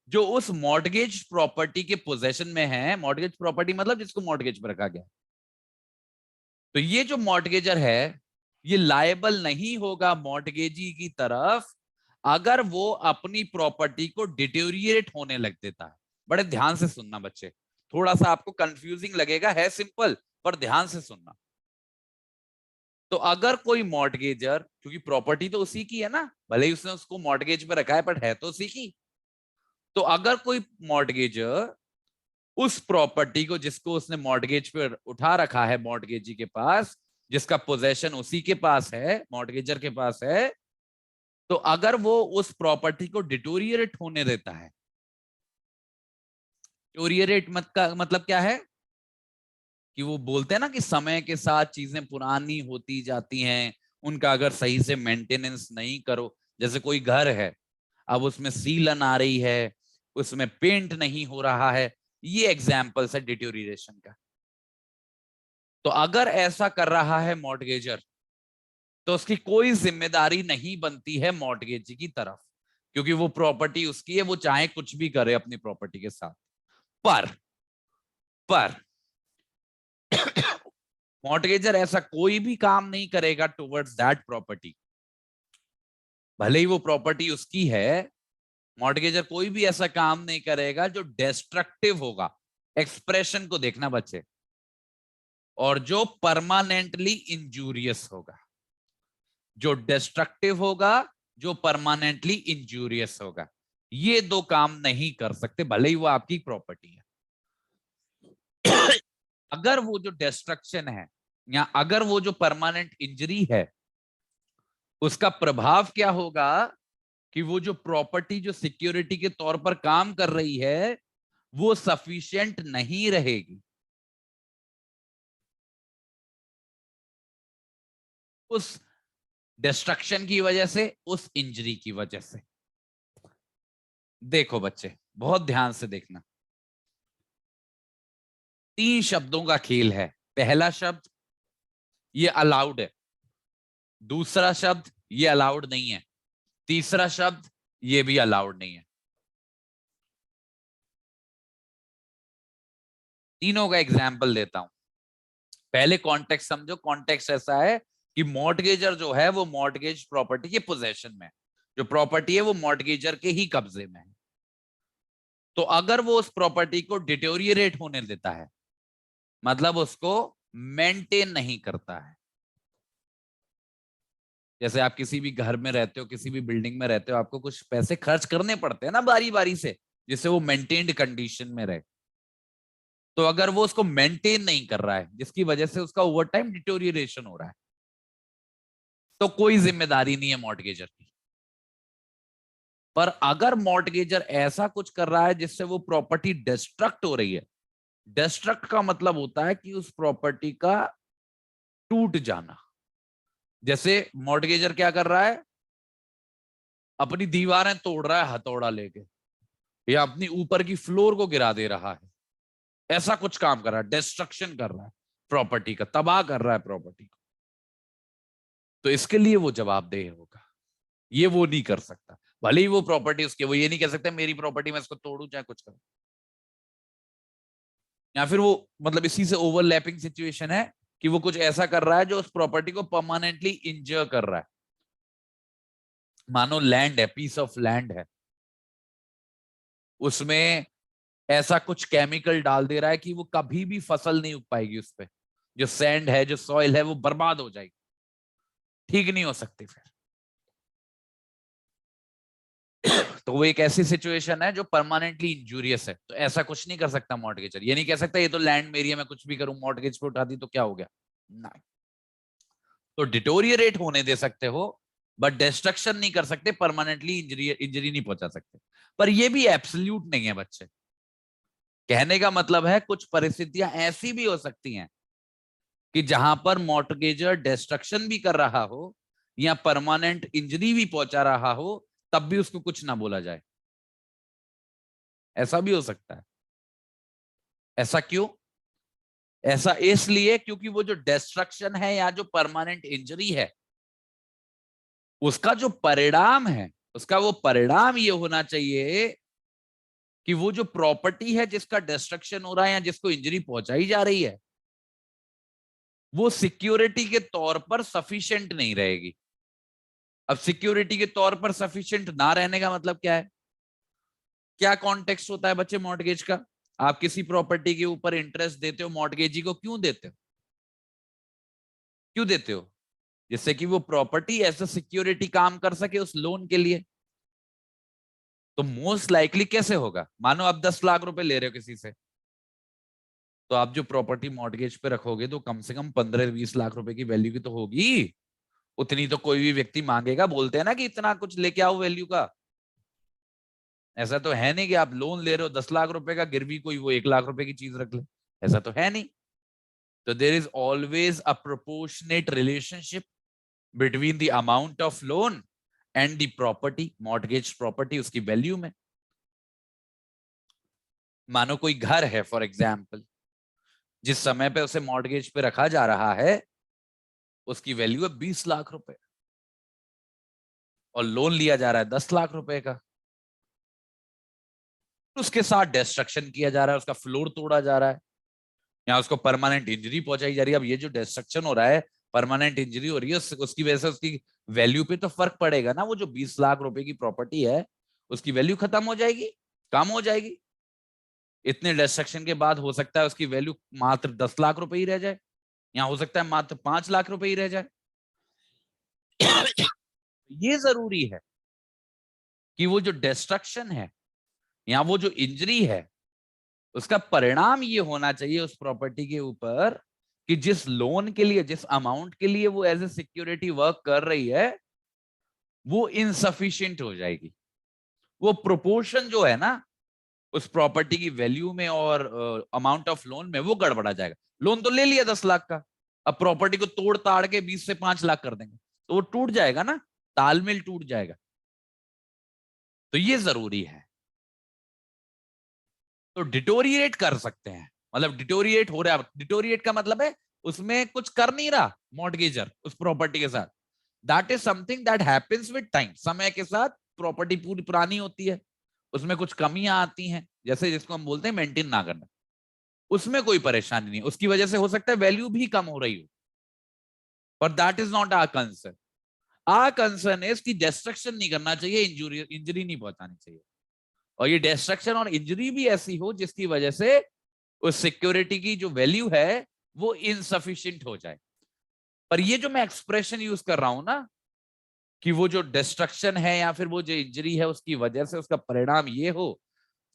जो उस मॉर्टगेज प्रॉपर्टी के पोजेशन में है, मॉर्टगेज प्रॉपर्टी मतलब जिसको मॉर्टगेज पर रखा गया, तो ये जो मॉर्टगेजर है ये लायबल नहीं होगा मॉर्टगेजी की तरफ अगर वो अपनी प्रॉपर्टी को डिटेरिएट होने लग देता है। बड़े ध्यान से सुनना बच्चे, थोड़ा सा आपको कंफ्यूजिंग लगेगा, है सिंपल, पर ध्यान से सुनना। तो अगर कोई मॉर्टगेजर, क्योंकि प्रॉपर्टी तो उसी की है ना, भले ही उसने उसको मॉर्टगेज पे रखा है, पर है तो उसी की। तो अगर कोई मॉर्टगेजर उस प्रॉपर्टी को, जिसको उसने मॉर्टगेज पे उठा रखा है मॉर्टगेजी के पास, जिसका पोजेशन उसी के पास है, मॉर्टगेजर के पास है, तो अगर वो उस प्रॉपर्टी को डिटोरिएट होने देता है, डिटोरिएट मतलब क्या है कि वो बोलते हैं ना कि समय के साथ चीजें पुरानी होती जाती हैं, उनका अगर सही से मेंटेनेंस नहीं करो, जैसे कोई घर है, अब उसमें सीलन आ रही है, उसमें पेंट नहीं हो रहा है, ये एग्जाम्पल्स है डिटोरिएशन का। तो अगर ऐसा कर रहा है मॉर्टगेजर, तो उसकी कोई जिम्मेदारी नहीं बनती है मॉर्टगेजी की तरफ, क्योंकि वो प्रॉपर्टी उसकी है, वो चाहे कुछ भी करे अपनी प्रॉपर्टी के साथ। पर पर मॉर्टगेजर ऐसा कोई भी काम नहीं करेगा टुवर्ड्स दैट प्रॉपर्टी, भले ही वो प्रॉपर्टी उसकी है। मॉर्टगेजर कोई भी ऐसा काम नहीं करेगा जो डिस्ट्रक्टिव होगा, एक्सप्रेशन को देखना बच्चे, और जो परमानेंटली इंजूरियस होगा। जो डिस्ट्रक्टिव होगा, जो परमानेंटली इंजूरियस होगा, ये दो काम नहीं कर सकते, भले ही वो आपकी प्रॉपर्टी है। अगर वो जो डिस्ट्रक्शन है या अगर वो जो परमानेंट इंजरी है, उसका प्रभाव क्या होगा कि वो जो प्रॉपर्टी जो सिक्योरिटी के तौर पर काम कर रही है, वो सफिशिएंट नहीं रहेगी उस डिस्ट्रक्शन की वजह से, उस इंजरी की वजह से। देखो बच्चे, बहुत ध्यान से देखना, 3 शब्दों का खेल है। पहला शब्द ये अलाउड है, दूसरा शब्द ये अलाउड नहीं है, तीसरा शब्द ये भी अलाउड नहीं है। तीनों का एग्जाम्पल देता हूं। पहले कॉन्टेक्स्ट समझो। कॉन्टेक्स्ट ऐसा है कि मॉर्टगेजर जो है वो मॉर्टगेज प्रॉपर्टी के पोजेशन में, जो प्रॉपर्टी है वो मॉर्टगेजर के ही कब्जे में है। तो अगर वो उस प्रॉपर्टी को डिटोरिएट होने देता है, मतलब उसको मेंटेन नहीं करता है। जैसे आप किसी भी घर में रहते हो, किसी भी बिल्डिंग में रहते हो, आपको कुछ पैसे खर्च करने पड़ते हैं ना बारी बारी से, जिससे वो मेंटेन्ड कंडीशन में रहे। तो अगर वो उसको मेंटेन नहीं कर रहा है, जिसकी वजह से उसका ओवर टाइम डिटोरिएशन हो रहा है, तो कोई जिम्मेदारी नहीं है मॉर्टगेजर की। पर अगर मॉर्टगेजर ऐसा कुछ कर रहा है जिससे वो प्रॉपर्टी डिस्ट्रक्ट हो रही है, डिस्ट्रक्ट का मतलब होता है कि उस प्रॉपर्टी का टूट जाना। जैसे मॉर्टगेजर क्या कर रहा है, अपनी दीवारें तोड़ रहा है हथौड़ा लेके, या अपनी ऊपर की फ्लोर को गिरा दे रहा है, ऐसा कुछ काम कर रहा है, डिस्ट्रक्शन कर रहा है प्रॉपर्टी का, तबाह कर रहा है प्रॉपर्टी को, तो इसके लिए वो जवाबदेह होगा। ये वो नहीं कर सकता, भले ही वो प्रॉपर्टी उसकी, वो ये नहीं कह सकता मेरी प्रॉपर्टी में इसको तोड़ू चाहे कुछ करूं। या फिर वो मतलब इसी से ओवरलैपिंग सिचुएशन है कि वो कुछ ऐसा कर रहा है जो उस प्रॉपर्टी को परमानेंटली इंजर कर रहा है। मानो लैंड है, पीस ऑफ लैंड है, उसमें ऐसा कुछ केमिकल डाल दे रहा है कि वो कभी भी फसल नहीं उग पाएगी, उस पे जो सैंड है, जो सॉइल है, वो बर्बाद हो जाएगी, ठीक नहीं हो सकती फिर। तो वो एक ऐसी सिचुएशन है जो परमानेंटली इंजूरियस है, तो ऐसा कुछ नहीं कर सकता मॉर्टगेजर। ये नहीं कह सकता ये तो लैंड मेरी है, मैं कुछ भी करूं, मॉर्टगेज पे उठा दी तो क्या हो गया, नहीं। तो डिटोरिएट होने दे सकते हो, बट डिस्ट्रक्शन नहीं कर सकते, परमानेंटली इंजरी नहीं पहुंचा सकते। पर ये भी एब्सोल्यूट नहीं है बच्चे। कहने का मतलब है कुछ परिस्थितियां ऐसी भी हो सकती हैं कि जहां पर मॉर्टगेजर डिस्ट्रक्शन भी कर रहा हो या परमानेंट इंजरी भी पहुंचा रहा हो, तब भी उसको कुछ ना बोला जाए। ऐसा भी हो सकता है। ऐसा क्यों? ऐसा इसलिए क्योंकि वो जो डिस्ट्रक्शन है या जो परमानेंट इंजरी है, उसका जो परिणाम है, उसका वो परिणाम ये होना चाहिए कि वो जो प्रॉपर्टी है जिसका डिस्ट्रक्शन हो रहा है या जिसको इंजरी पहुंचाई जा रही है, वो सिक्योरिटी के तौर पर सफिशिएंट नहीं रहेगी। अब सिक्योरिटी के तौर पर सफिशिएंट ना रहने का मतलब क्या है? क्या कॉन्टेक्स्ट होता है बच्चे मॉर्टगेज का? आप किसी प्रॉपर्टी के ऊपर इंटरेस्ट देते हो मॉर्टगेजी को, क्यों देते हो? क्यों देते हो? जिससे कि वो प्रॉपर्टी एज अ सिक्योरिटी काम कर सके उस लोन के लिए। तो मोस्ट लाइकली कैसे होगा, मानो आप 10 लाख रुपए ले रहे हो किसी से, तो आप जो प्रॉपर्टी मॉर्टगेज पे रखोगे तो कम से कम 15-20 लाख रुपए की वैल्यू की तो होगी। उतनी तो कोई भी व्यक्ति मांगेगा, बोलते हैं ना कि इतना कुछ लेके आओ वैल्यू का। ऐसा तो है नहीं कि आप लोन ले रहे हो 10 लाख रुपए का, गिरवी कोई वो 1 लाख रुपए की चीज रख ले, ऐसा तो है नहीं। तो there is always a proportionate relationship between the amount of loan and the property, mortgage property उसकी वैल्यू में। मानो कोई घर है फॉर एग्जाम्पल, जिस समय पे उसे मॉर्टगेज पे रखा जा रहा है उसकी वैल्यू है 20 लाख रुपए, और लोन लिया जा रहा है 10 लाख रुपए का। उसके साथ डिस्ट्रक्शन किया जा रहा है, उसका फ्लोर तोड़ा जा रहा है या उसको परमानेंट इंजरी पहुंचाई जा रही है। अब ये जो डिस्ट्रक्शन हो रहा है, परमानेंट इंजरी हो रही है, उसकी वजह से उसकी वैल्यू पे तो फर्क पड़ेगा ना। वो जो 20 लाख रुपए की प्रॉपर्टी है उसकी वैल्यू खत्म हो जाएगी, कम हो जाएगी। इतने डिस्ट्रक्शन के बाद हो सकता है उसकी वैल्यू मात्र 10 लाख रुपए ही रह जाए, या हो सकता है मात्र 5 लाख रुपए ही रह जाए। ये जरूरी है कि वो जो डिस्ट्रक्शन है या वो जो इंजरी है, उसका परिणाम ये होना चाहिए उस प्रॉपर्टी के ऊपर कि जिस लोन के लिए, जिस अमाउंट के लिए वो एज ए सिक्योरिटी वर्क कर रही है, वो इनसफिशिएंट हो जाएगी। वो प्रोपोर्शन जो है ना उस प्रॉपर्टी की वैल्यू में और अमाउंट ऑफ लोन में, वो गड़बड़ा जाएगा। लोन तो ले लिया 10 लाख का, अब प्रॉपर्टी को तोड़ ताड़ के 20 से 5 लाख कर देंगे तो वो टूट जाएगा ना, तालमेल टूट जाएगा। तो ये जरूरी है। तो डिटोरिएट कर सकते हैं मतलब डिटोरिएट हो रहा है। डिटोरिएट का मतलब है उसमें कुछ कर नहीं रहा मॉर्टगेजर उस प्रॉपर्टी के साथ। That is something that happens with time. समय के साथ प्रॉपर्टी पूरी पुरानी होती है, उसमें कुछ कमियां आती हैं, जैसे जिसको हम बोलते हैं मेंटेन ना करना। उसमें कोई परेशानी नहीं, उसकी वजह से हो सकता है वैल्यू भी कम हो रही हो, पर that is not our concern. Our concern is कि डिस्ट्रक्शन नहीं करना चाहिए, इंजरी नहीं पहुंचानी चाहिए। और ये डिस्ट्रक्शन और इंजरी भी ऐसी हो जिसकी वजह से उस सिक्योरिटी की जो वैल्यू है वो इनसफिशिएंट हो जाए। पर ये जो मैं एक्सप्रेशन यूज कर रहा हूं ना, कि वो जो डिस्ट्रक्शन है या फिर वो जो इंजरी है उसकी वजह से उसका परिणाम ये हो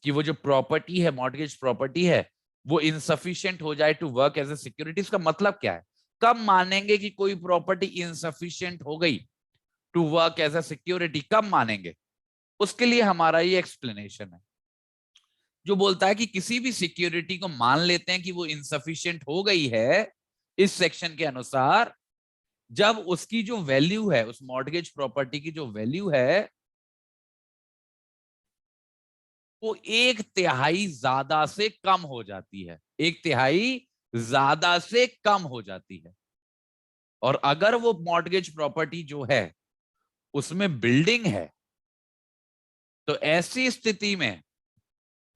कि वो जो प्रॉपर्टी है, मॉर्गेज प्रॉपर्टी है, वो इनसफिशिएंट हो जाए to work as a security. इसका मतलब क्या है? कब मानेंगे कि कोई प्रॉपर्टी इनसफिशिएंट हो गई to work as a security? कब मानेंगे? उसके लिए हमारा ये एक्सप्लेनेशन है जो बोलता है कि किसी भी सिक्योरिटी को मान लेते हैं कि वो इनसफिशिएंट हो गई है इस सेक्शन के अनुसार, जब उसकी जो वैल्यू है, उस मॉर्गेज प्रॉपर्टी की जो वैल्यू है, वो 1/3 ज्यादा से कम हो जाती है। 1/3 ज्यादा से कम हो जाती है। और अगर वो मॉर्गेज प्रॉपर्टी जो है उसमें बिल्डिंग है, तो ऐसी स्थिति में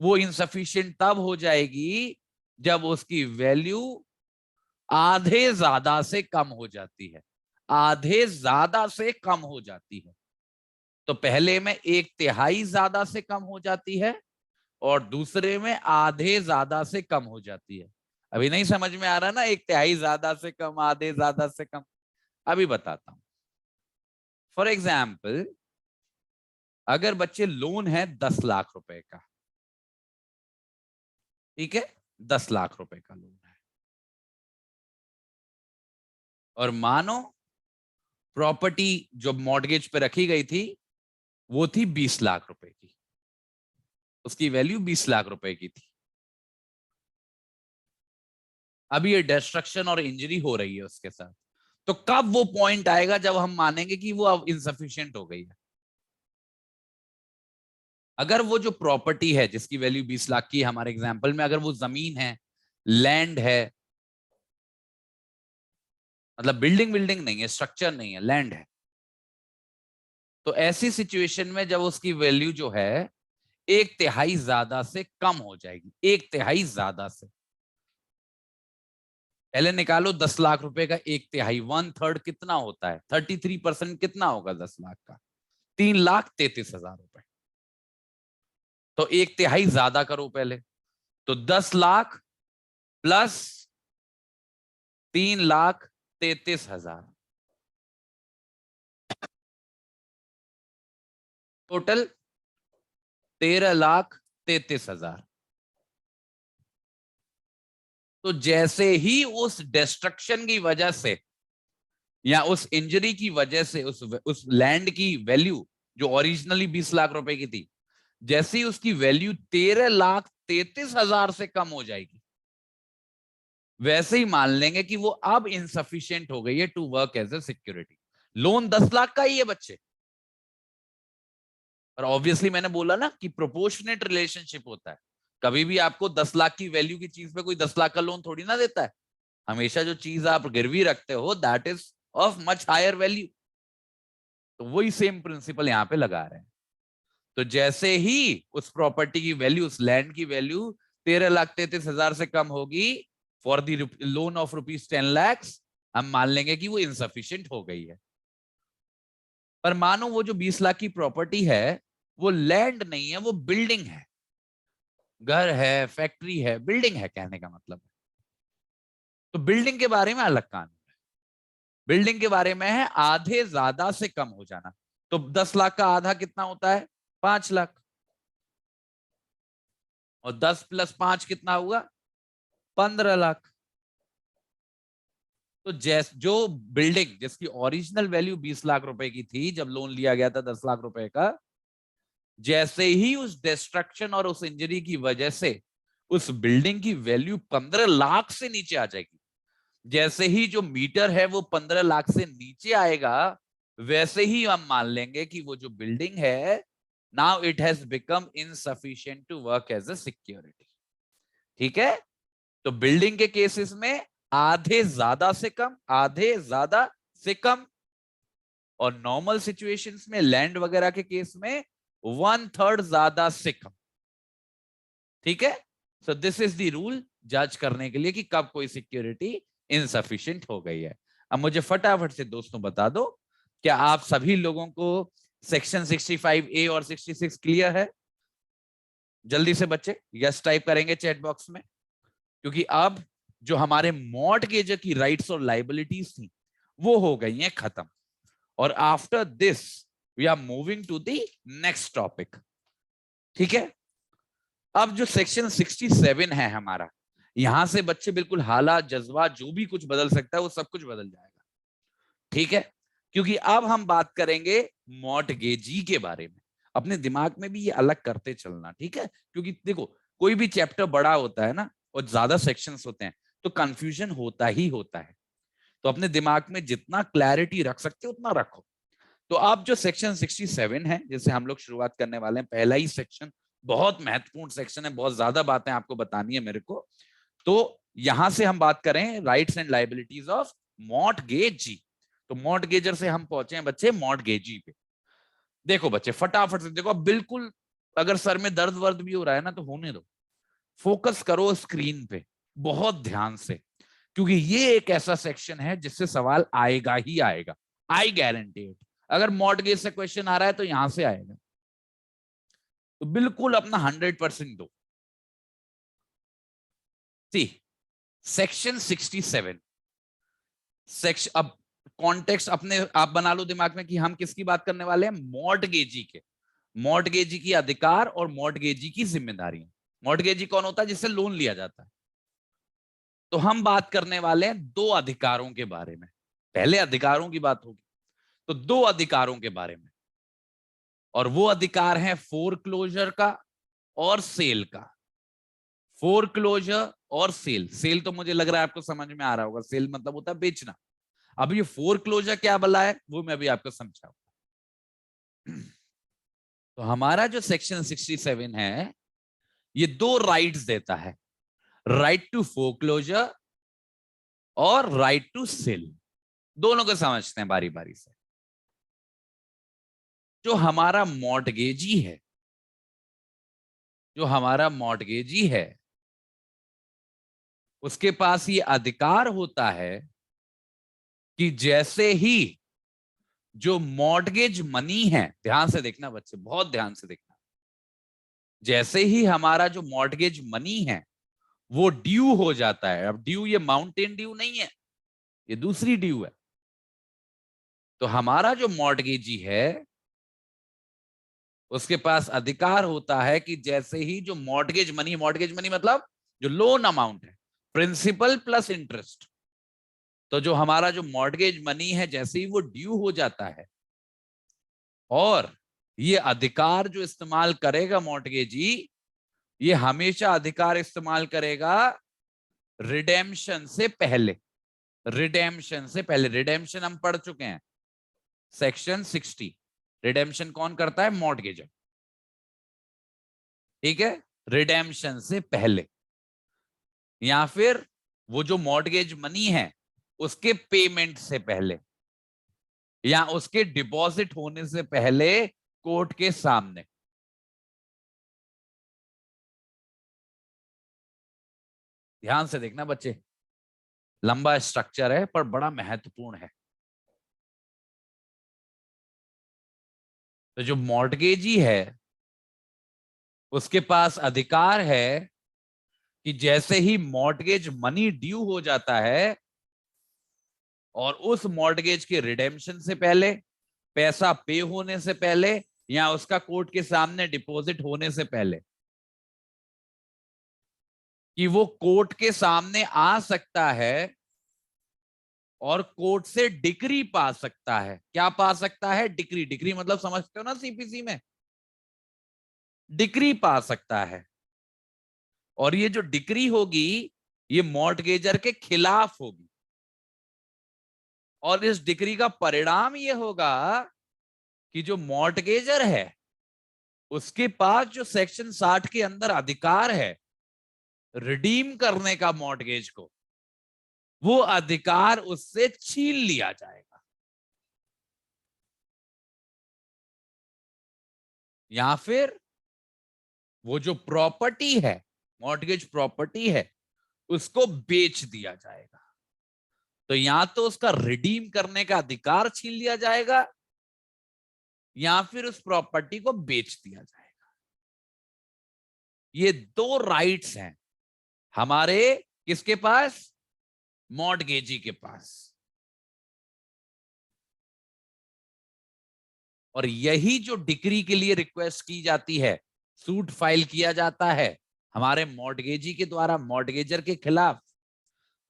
वो इनसफिशिएंट तब हो जाएगी जब उसकी वैल्यू आधे ज्यादा से कम हो जाती है। आधे ज्यादा से कम हो जाती है। तो पहले में 1/3 ज्यादा से कम हो जाती है और दूसरे में आधे ज्यादा से कम हो जाती है। अभी नहीं समझ में आ रहा ना, 1/3 ज्यादा से कम, आधे ज्यादा से कम? अभी बताता हूं। फॉर एग्जाम्पल, अगर बच्चे लोन है 10 लाख रुपए का, ठीक है, 10 लाख रुपए का लोन है, और मानो प्रॉपर्टी जो मॉर्गेज पे रखी गई थी वो थी 20 लाख रुपए की, उसकी वैल्यू 20 लाख रुपए की थी। अभी ये डिस्ट्रक्शन और इंजरी हो रही है उसके साथ, तो कब वो पॉइंट आएगा जब हम मानेंगे कि वो अब इनसफिशिएंट हो गई है? अगर वो जो प्रॉपर्टी है जिसकी वैल्यू 20 लाख की, हमारे एग्जाम्पल में अगर वो जमीन है, लैंड है, मतलब बिल्डिंग बिल्डिंग नहीं है, स्ट्रक्चर नहीं है, लैंड है, तो ऐसी सिचुएशन में जब उसकी वैल्यू जो है 1/3 ज्यादा से कम हो जाएगी, 1/3 ज्यादा से। पहले निकालो 10 लाख रुपए का 1/3, 1/3 कितना होता है? 33% कितना होगा 10 लाख का? 3,33,000 रुपए। तो 1/3 ज्यादा करो पहले, तो 10 लाख प्लस 3,33,000, टोटल 13,33,000। तो जैसे ही उस डिस्ट्रक्शन की वजह से या उस इंजरी की वजह से उस लैंड की वैल्यू जो ओरिजिनली 20 लाख रुपए की थी, जैसे ही उसकी वैल्यू 13,33,000 से कम हो जाएगी, वैसे ही मान लेंगे कि वो अब इनसफिशिएंट हो गई है to work as a security. Loan 10 lakh का ही है बच्चे, और ऑब्वियसली मैंने बोला ना कि प्रोपोर्शनेट रिलेशनशिप होता है। कभी भी आपको 10 लाख की वैल्यू की चीज पे कोई 10 लाख का लोन थोड़ी ना देता है। हमेशा जो चीज आप गिरवी रखते हो that is of much higher value. तो वही सेम प्रिंसिपल यहाँ पे लगा रहे हैं। तो जैसे ही उस प्रॉपर्टी की वैल्यू, उस लैंड की वैल्यू 13,33,000 से कम होगी for the loan of ₹10 lakh, हम मान लेंगे कि वो इनसफिशिएंट हो गई है। पर मानो वो जो 20 लाख की प्रॉपर्टी है वो लैंड नहीं है, वो बिल्डिंग है, घर है, फैक्ट्री है, बिल्डिंग है, कहने का मतलब है। तो बिल्डिंग के बारे में अलग कानून है। बिल्डिंग के बारे में है आधे ज्यादा से कम हो जाना। तो 10 लाख का आधा कितना होता है? 5 लाख। और 10 + 5 कितना हुआ? 15 लाख। तो जो बिल्डिंग जिसकी ओरिजिनल वैल्यू 20 लाख रुपए की थी जब लोन लिया गया था 10 लाख रुपए का, जैसे ही उस डिस्ट्रक्शन और उस इंजरी की वजह से उस बिल्डिंग की वैल्यू 15 लाख से नीचे आ जाएगी, जैसे ही जो मीटर है वो 15 लाख से नीचे आएगा, वैसे ही हम मान लेंगे कि वो जो बिल्डिंग है now it has become insufficient to work as a security. ठीक है? तो बिल्डिंग के केसेस में आधे ज्यादा से कम, आधे ज्यादा से कम, और नॉर्मल सिचुएशंस में लैंड वगैरह के केस में 1/3 ज्यादा से कम। ठीक है, so this is the rule जज करने के लिए कि कब कोई सिक्योरिटी इनसफिशिएंट हो गई है। अब मुझे फटाफट से दोस्तों बता दो, क्या आप सभी लोगों को सेक्शन 65A और 66 क्लियर है? जल्दी से बच्चे यस टाइप करेंगे चैट बॉक्स में, क्योंकि अब जो हमारे मॉर्टगेजर की राइट्स और लाइबिलिटीज थी वो हो गई हैं खत्म। और after this we are moving to the next topic. ठीक है, अब जो सेक्शन 67 है हमारा, यहां से बच्चे बिल्कुल हालात, जज्बात, जो भी कुछ बदल सकता है वो सब कुछ बदल जाएगा। ठीक है, क्योंकि अब हम बात करेंगे मॉर्टगेजी के बारे में। अपने दिमाग में भी ये अलग करते चलना, ठीक है? क्योंकि देखो, कोई भी चैप्टर बड़ा होता है ना और ज्यादा सेक्शंस होते हैं तो कंफ्यूजन होता ही होता है। तो अपने दिमाग में जितना क्लैरिटी रख सकते हो उतना रखो। तो अब जो सेक्शन 67 है जिससे हम लोग शुरुआत करने वाले हैं, पहला ही सेक्शन, बहुत महत्वपूर्ण सेक्शन है, बहुत ज्यादा बातें आपको बतानी है मेरे को। तो यहां से हम बात करें राइट्स एंड लाइबिलिटीज ऑफ मॉर्टगेजी। तो मॉर्टगेजर से हम पहुंचे हैं बच्चे मॉर्टगेजी पे। देखो बच्चे फटाफट से देखो, बिल्कुल अगर सर में दर्द वर्द भी हो रहा है ना तो होने दो, फोकस करो स्क्रीन पे बहुत ध्यान से, क्योंकि ये एक ऐसा सेक्शन है जिससे सवाल आएगा ही आएगा, आई गारंटी इट। अगर मॉर्टगेज से क्वेश्चन आ रहा है तो यहां से आएगा, तो बिल्कुल अपना 100% दो। सी सेक्शन 67 सेक्शन, अब कॉन्टेक्स्ट अपने आप बना लो दिमाग में कि हम किसकी बात करने वाले हैं, मॉर्टगेजी के। मॉर्टगेजी की अधिकार और मॉर्टगेजी की जिम्मेदारी। मॉर्टगेजी कौन होता है? जिससे लोन लिया जाता है। तो हम बात करने वाले हैं दो अधिकारों के बारे में। पहले अधिकारों की बात होगी तो दो अधिकारों के बारे में, और वो अधिकार है फोरक्लोजर का और सेल का। फोरक्लोजर और सेल, सेल तो मुझे लग रहा है आपको समझ में आ रहा होगा, सेल मतलब होता है बेचना। अब ये फोरक्लोजर क्या भला है वो मैं अभी आपको समझाऊंगा। तो हमारा जो सेक्शन 67 है ये दो राइट्स देता है, राइट टू फोरक्लोजर और राइट टू सेल। दोनों को समझते हैं बारी बारी से। जो हमारा मॉर्टगेजी है, जो हमारा मॉर्टगेजी है उसके पास ये अधिकार होता है कि जैसे ही जो मॉर्टगेज मनी है, ध्यान से देखना बच्चे, बहुत ध्यान से देखना, जैसे ही हमारा जो मॉर्टगेज मनी है वो ड्यू हो जाता है। अब ड्यू ये माउंटेन ड्यू नहीं है, ये दूसरी ड्यू है। तो हमारा जो मॉर्टगेजी है उसके पास अधिकार होता है कि जैसे ही जो मॉर्टगेज मनी मतलब जो लोन अमाउंट है, प्रिंसिपल प्लस इंटरेस्ट, तो जो हमारा जो मॉर्टगेज मनी है जैसे ही वो ड्यू हो जाता है, और ये अधिकार जो इस्तेमाल करेगा मॉर्टगेजी, ये हमेशा अधिकार इस्तेमाल करेगा रिडेम्पशन से पहले। रिडेम्पशन से पहले, रिडेम्पशन हम पढ़ चुके हैं सेक्शन 60। रिडेम्पशन कौन करता है? मॉर्टगेजर। ठीक है, रिडेम्पशन से पहले, या फिर वो जो मॉर्टगेज मनी है उसके पेमेंट से पहले, या उसके डिपॉजिट होने से पहले कोर्ट के सामने। ध्यान से देखना बच्चे, लंबा स्ट्रक्चर है पर बड़ा महत्वपूर्ण है। तो जो मॉर्टगेजी है उसके पास अधिकार है कि जैसे ही मॉर्टगेज मनी ड्यू हो जाता है और उस मॉर्टगेज के रिडेम्पशन से पहले, पैसा पे होने से पहले, या उसका कोर्ट के सामने डिपॉजिट होने से पहले, कि वो कोर्ट के सामने आ सकता है और कोर्ट से डिक्री पा सकता है। क्या पा सकता है? डिक्री। डिक्री मतलब समझते हो ना सीपीसी में, डिक्री पा सकता है। और ये जो डिक्री होगी ये मॉर्टगेजर के खिलाफ होगी, और इस डिक्री का परिणाम ये होगा कि जो मॉर्टगेजर है उसके पास जो सेक्शन 60 के अंदर अधिकार है रिडीम करने का मॉर्गेज को, वो अधिकार उससे छीन लिया जाएगा। या फिर वो जो प्रॉपर्टी है, मॉर्गेज प्रॉपर्टी है, उसको बेच दिया जाएगा। तो या तो उसका रिडीम करने का अधिकार छीन लिया जाएगा या फिर उस प्रॉपर्टी को बेच दिया जाएगा। ये दो राइट्स हैं हमारे किसके पास? मॉर्गेजी के पास। और यही जो डिक्री के लिए रिक्वेस्ट की जाती है, सूट फाइल किया जाता है हमारे मॉर्गेजी के द्वारा मॉर्गेजर के खिलाफ,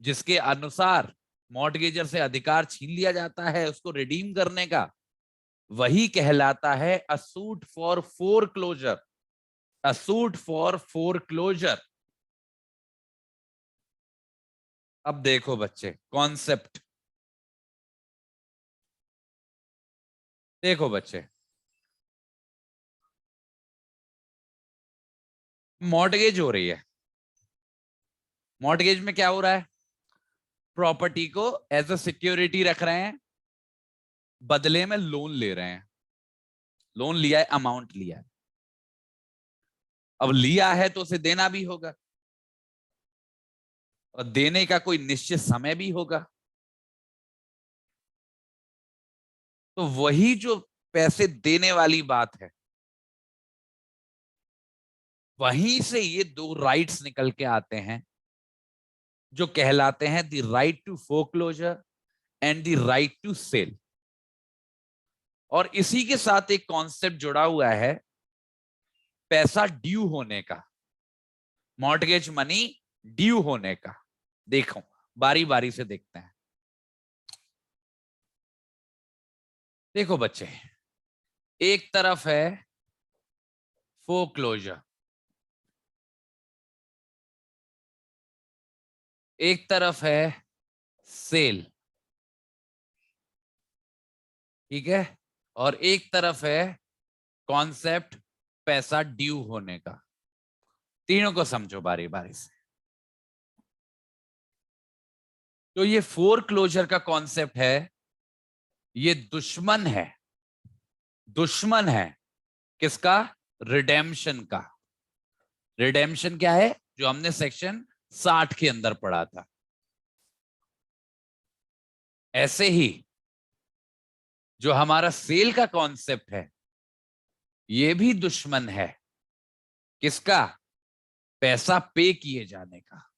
जिसके अनुसार मॉर्गेजर से अधिकार छीन लिया जाता है उसको रिडीम करने का, वही कहलाता है अ suit for foreclosure. A suit for foreclosure. अब देखो बच्चे कॉन्सेप्ट, देखो बच्चे, मॉर्गेज हो रही है। मॉर्गेज में क्या हो रहा है? प्रॉपर्टी को एज अ सिक्योरिटी रख रहे हैं, बदले में लोन ले रहे हैं। लोन लिया है, अमाउंट लिया है। अब लिया है तो उसे देना भी होगा, और देने का कोई निश्चित समय भी होगा। तो वही जो पैसे देने वाली बात है, वहीं से ये दो राइट्स निकल के आते हैं जो कहलाते हैं the right to foreclosure and the right to sale. और इसी के साथ एक कॉन्सेप्ट जुड़ा हुआ है पैसा ड्यू होने का, मॉर्गेज मनी ड्यू होने का। देखो बारी बारी से देखते हैं। देखो बच्चे, एक तरफ है फोरक्लोजर, एक तरफ है सेल, ठीक है, और एक तरफ है कॉन्सेप्ट पैसा ड्यू होने का। तीनों को समझो बारी बारी से। तो ये फोरक्लोजर का कॉन्सेप्ट है, ये दुश्मन है, दुश्मन है किसका? रिडेम्पशन का। रिडेम्पशन क्या है? जो हमने सेक्शन 60 के अंदर पढ़ा था। ऐसे ही जो हमारा सेल का कॉन्सेप्ट है, ये भी दुश्मन है किसका? पैसा पे किए जाने का,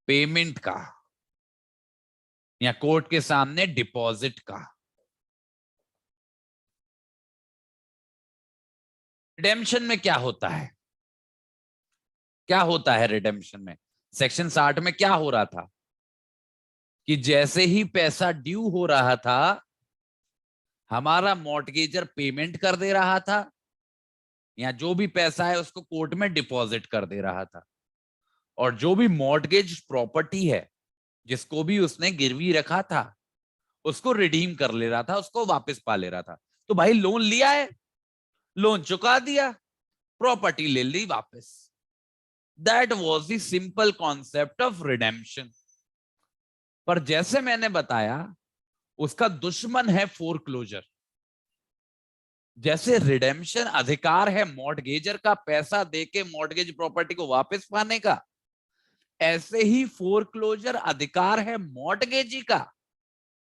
पेमेंट का, या कोर्ट के सामने डिपॉजिट का। रिडेम्पशन में क्या होता है? क्या होता है रिडेम्पशन में? सेक्शन 60 में क्या हो रहा था कि जैसे ही पैसा ड्यू हो रहा था, हमारा मॉर्टगेजर पेमेंट कर दे रहा था, या जो भी पैसा है उसको कोर्ट में डिपॉजिट कर दे रहा था, और जो भी मॉर्टगेज प्रॉपर्टी है जिसको भी उसने गिरवी रखा था उसको रिडीम कर ले रहा था, उसको वापस पा ले रहा था। तो भाई लोन लिया है, लोन चुका दिया, प्रॉपर्टी ले ली वापस। That was the simple concept of redemption. पर जैसे मैंने बताया, उसका दुश्मन है फोरक्लोजर। जैसे रिडेम्पशन अधिकार है मॉर्टगेजर का पैसा देके मॉर्टगेज प्रॉपर्टी को वापस पाने का, ऐसे ही फोरक्लोजर अधिकार है मॉर्टगेजी का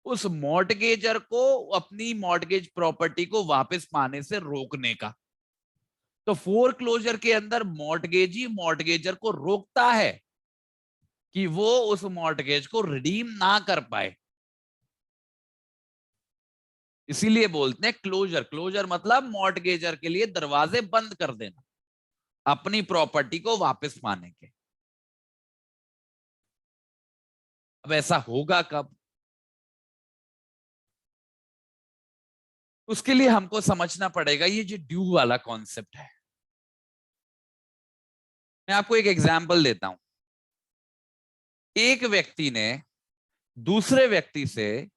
उस मॉर्टगेजर को अपनी मॉर्टगेज प्रॉपर्टी को वापस पाने से रोकने का। तो फोरक्लोजर के अंदर मॉर्टगेजी मॉर्टगेजर को रोकता है कि वो उस मॉर्टगेज को रिडीम ना कर पाए। इसीलिए बोलते हैं क्लोजर। क्लोजर मतलब मॉर्टगेजर के लिए दरवाजे बंद कर देना अपनी प्रॉपर्टी को वापस पाने के। अब ऐसा होगा कब? उसके लिए हमको समझना पड़ेगा ये जो ड्यू वाला कॉन्सेप्ट है। मैं आपको एक एग्जांपल देता हूं। एक व्यक्ति ने दूसरे व्यक्ति से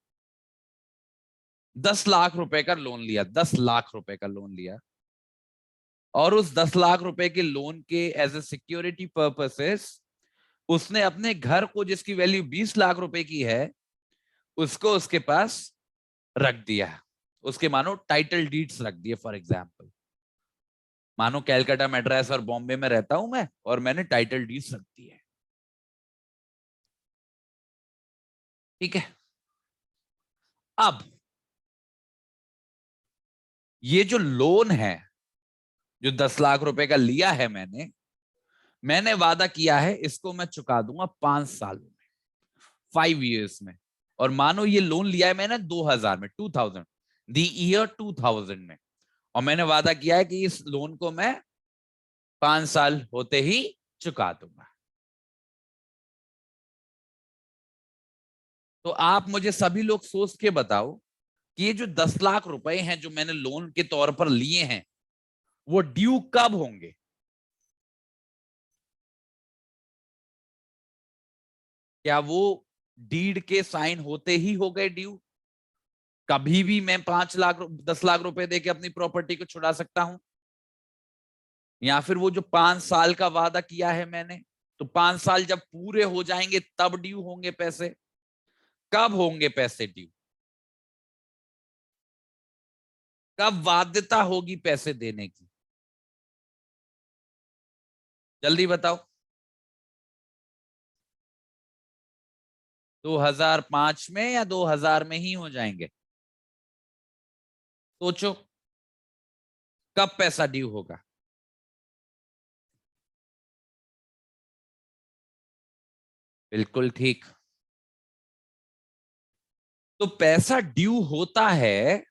10 लाख रुपए का लोन लिया, 10 लाख रुपए का लोन लिया, और उस 10 लाख रुपए के लोन के एज ए सिक्योरिटी पर्पसेस उसने अपने घर को जिसकी वैल्यू 20 लाख रुपए की है उसको उसके पास रख दिया, उसके मानो टाइटल डीड्स रख दिए। फॉर एग्जाम्पल, मानो कैलकाटा मद्रास और बॉम्बे में रहता हूं मैं और मैंने टाइटल डीड्स रख दी है, ठीक है। अब ये जो लोन है जो 10 लाख रुपए का लिया है मैंने वादा किया है इसको मैं चुका दूंगा 5 सालों में, 5 years में। और मानो ये लोन लिया है मैंने 2000 में, 2000, द ईयर 2000 में, और मैंने वादा किया है कि इस लोन को मैं 5 साल होते ही चुका दूंगा। तो आप मुझे सभी लोग सोच के बताओ कि ये जो 10 लाख रुपए हैं जो मैंने लोन के तौर पर लिए हैं वो ड्यू कब होंगे? क्या वो डीड के साइन होते ही हो गए ड्यू? कभी भी मैं 10 लाख रुपए देके अपनी प्रॉपर्टी को छुड़ा सकता हूं? या फिर वो जो 5 साल का वादा किया है मैंने, तो 5 साल जब पूरे हो जाएंगे तब ड्यू होंगे पैसे? कब होंगे पैसे ड्यू? कब बाध्यता होगी पैसे देने की? जल्दी बताओ। 2005 में या 2000 में ही हो जाएंगे? सोचो कब पैसा ड्यू होगा। बिल्कुल ठीक। तो पैसा ड्यू होता है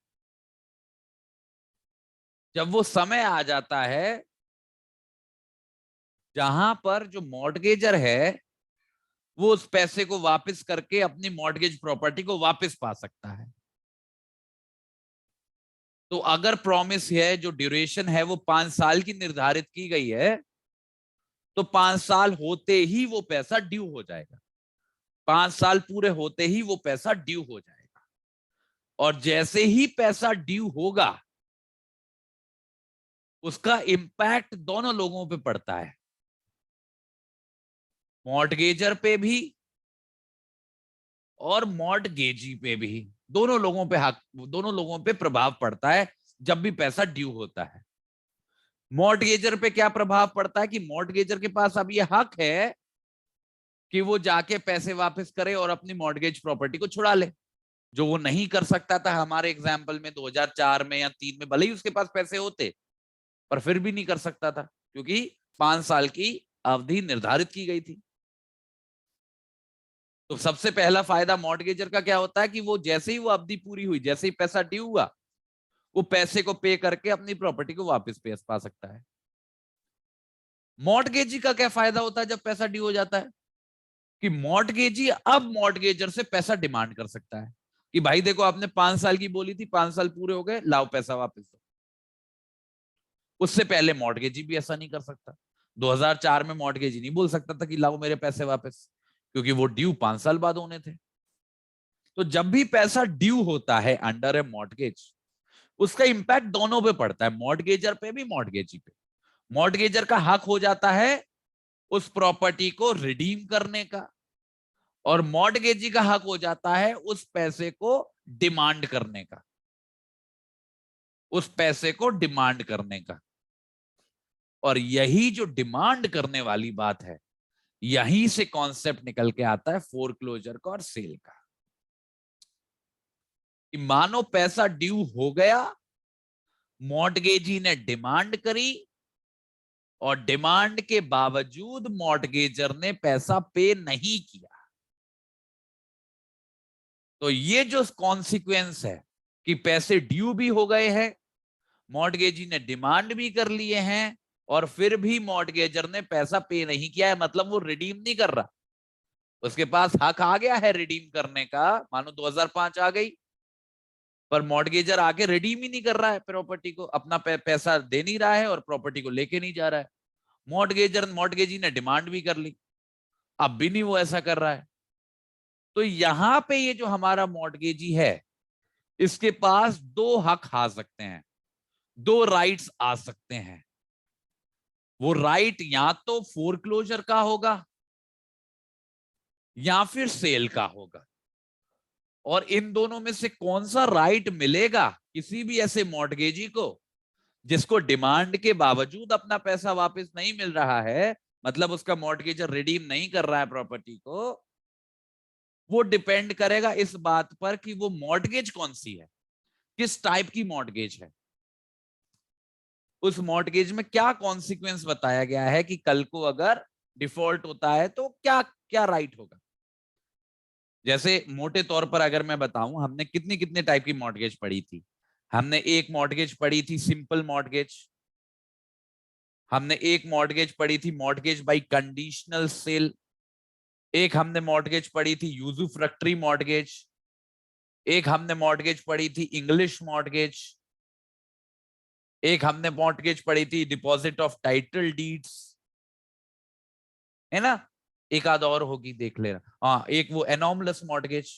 जब वो समय आ जाता है जहां पर जो मॉर्टगेजर है वो उस पैसे को वापस करके अपनी मॉर्टगेज प्रॉपर्टी को वापस पा सकता है। तो अगर प्रॉमिस है, जो ड्यूरेशन है वो 5 साल की निर्धारित की गई है, तो 5 साल होते ही वो पैसा ड्यू हो जाएगा। 5 साल पूरे होते ही वो पैसा ड्यू हो जाएगा। और जैसे ही पैसा ड्यू होगा उसका इंपैक्ट दोनों लोगों पे पड़ता है, मॉर्टगेजर पे भी और मॉर्टगेजी पे भी। दोनों लोगों पे प्रभाव पड़ता है जब भी पैसा ड्यू होता है। मॉर्टगेजर पे क्या प्रभाव पड़ता है कि मॉर्टगेजर के पास अब ये हक है कि वो जाके पैसे वापस करे और अपनी मॉर्टगेज प्रॉपर्टी को छुड़ा ले, जो वो नहीं कर सकता था हमारे एग्जाम्पल में 2004 में या 3 में। भले ही उसके पास पैसे होते पर फिर भी नहीं कर सकता था क्योंकि 5 साल की अवधि निर्धारित की गई थी। तो सबसे पहला फायदा मॉर्टगेजर का क्या होता है कि वो जैसे ही वो अवधि पूरी हुई, जैसे ही पैसा ड्यू हुआ, वो पैसे को पे करके अपनी प्रॉपर्टी को वापस पे पा सकता है। मॉर्टगेजी का क्या फायदा होता है जब पैसा ड्यू हो जाता है कि मॉर्टगेजी अब मॉर्टगेजर से पैसा डिमांड कर सकता है कि भाई देखो आपने 5 साल की बोली थी, 5 साल पूरे हो गए, लाओ पैसा वापस दो। उससे पहले मॉर्टगेजी भी ऐसा नहीं कर सकता। 2004 में मॉर्टगेजी नहीं बोल सकता था कि लाओ मेरे पैसे वापस, क्योंकि वो ड्यू 5 साल बाद होने थे। तो जब भी पैसा ड्यू होता है अंडर ए मॉर्टगेज, उसका इंपैक्ट दोनों पे पड़ता है, मॉर्टगेजर पे भी मॉर्टगेजी पे। मॉर्टगेजर का हक हो जाता है उस प्रॉपर्टी को रिडीम करने का, और मॉर्टगेजी का हक हो जाता है उस पैसे को डिमांड करने का, उस पैसे को डिमांड करने का। और यही जो डिमांड करने वाली बात है, यहीं से कॉन्सेप्ट निकल के आता है फोरक्लोजर का और सेल का। कि मानो पैसा ड्यू हो गया, मॉर्टगेजी ने डिमांड करी, और डिमांड के बावजूद मॉर्टगेजर ने पैसा पे नहीं किया, तो ये जो कॉन्सिक्वेंस है कि पैसे ड्यू भी हो गए हैं, मॉर्टगेजी ने डिमांड भी कर लिए हैं, और फिर भी मॉर्टगेजर ने पैसा पे नहीं किया है, मतलब वो रिडीम नहीं कर रहा। उसके पास हक आ गया है रिडीम करने का, मानो 2005 आ गई, पर मॉर्टगेजर आके रिडीम ही नहीं कर रहा है प्रॉपर्टी को, अपना पैसा दे नहीं रहा है और प्रॉपर्टी को लेके नहीं जा रहा है। मॉर्टगेजी ने डिमांड भी कर ली, अब भी नहीं वो ऐसा कर रहा है। तो यहां पे ये जो हमारा मॉर्टगेजी है, इसके पास दो हक आ सकते हैं, दो राइट्स आ सकते हैं। वो राइट या तो फोरक्लोजर का होगा, या फिर सेल का होगा। और इन दोनों में से कौन सा राइट मिलेगा किसी भी ऐसे मॉर्टगेजी को जिसको डिमांड के बावजूद अपना पैसा वापस नहीं मिल रहा है, मतलब उसका मॉर्टगेजर रिडीम नहीं कर रहा है प्रॉपर्टी को, वो डिपेंड करेगा इस बात पर कि वो मॉर्टगेज कौन सी है, किस टाइप की मॉर्टगेज है, उस मॉर्टगेज में क्या कॉन्सिक्वेंस बताया गया है कि कल को अगर डिफॉल्ट होता है तो क्या क्या राइट होगा। जैसे मोटे तौर पर अगर मैं बताऊं, हमने कितनी कितने टाइप की मॉर्टगेज पढ़ी थी। हमने एक मॉर्टगेज पढ़ी थी सिंपल मॉर्टगेज, हमने एक मॉर्टगेज पढ़ी थी मॉर्टगेज बाय कंडीशनल सेल, एक हमने मॉर्टगेज पढ़ी थी यूजुफ्रैक्टरी मॉर्टगेज, एक हमने मॉर्टगेज पढ़ी थी इंग्लिश मॉर्टगेज, एक हमने मॉर्टगेज पढ़ी थी डिपॉजिट ऑफ टाइटल डीड्स, है ना। एक आध और होगी देख लेना, हाँ एक वो एनॉमलस मॉर्टगेज।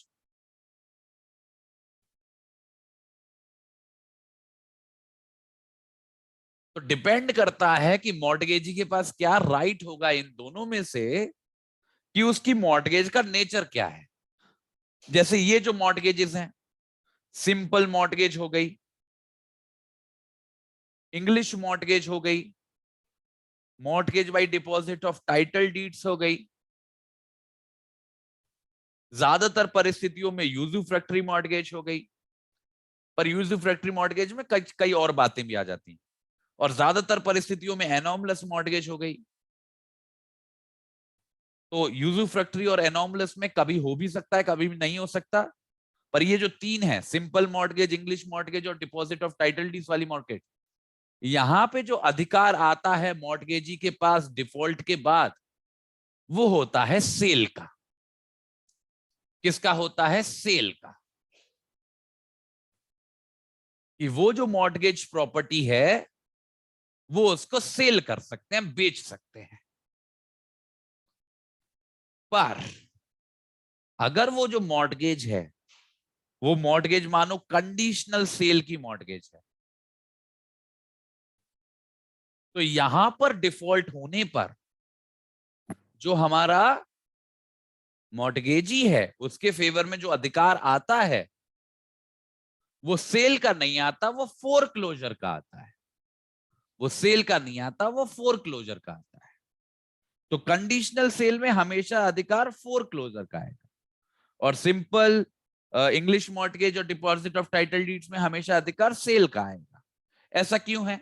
तो डिपेंड करता है कि मॉर्टगेजी के पास क्या राइट होगा इन दोनों में से, कि उसकी मॉर्टगेज का नेचर क्या है। जैसे ये जो मॉर्टगेजेस हैं, सिंपल मॉर्टगेज हो गई, इंग्लिश मॉर्टगेज हो गई, mortgage bye deposit of title deeds हो गई, ज्यादातर परिस्थितियों में यूजुफ्रैक्टरी मॉर्टगेज हो गई, पर यूजुफ्रैक्टरी मॉर्टगेज में कई और बातें भी आ जाती हैं, और ज्यादातर परिस्थितियों में एनॉमलस मॉर्टगेज हो गई। तो यूजुफ्रैक्टरी और एनॉमलस में कभी हो भी सकता है, कभी भी नहीं हो सकता। पर ये जो तीन है, सिंपल मॉर्टगेज, इंग्लिश मॉर्टगेज और डिपॉजिट ऑफ टाइटल डीड्स वाली मॉर्टगेज, यहां पे जो अधिकार आता है मॉर्टगेजी के पास डिफॉल्ट के बाद, वो होता है सेल का। किसका होता है? सेल का। कि वो जो मॉर्टगेज प्रॉपर्टी है वो उसको सेल कर सकते हैं, बेच सकते हैं। पर अगर वो जो मॉर्टगेज है, वो मॉर्टगेज मानो कंडीशनल सेल की मॉर्टगेज है, तो यहां पर डिफॉल्ट होने पर जो हमारा मॉर्टगेजी है उसके फेवर में जो अधिकार आता है वो सेल का नहीं आता, वो फोरक्लोजर का आता है। वो सेल का नहीं आता, वो फोरक्लोजर का आता है। तो कंडीशनल सेल में हमेशा अधिकार फोरक्लोजर का आएगा, और सिंपल इंग्लिश मॉर्टगेज और डिपॉजिट ऑफ टाइटल डीड्स में हमेशा अधिकार सेल का आएगा। ऐसा क्यों है?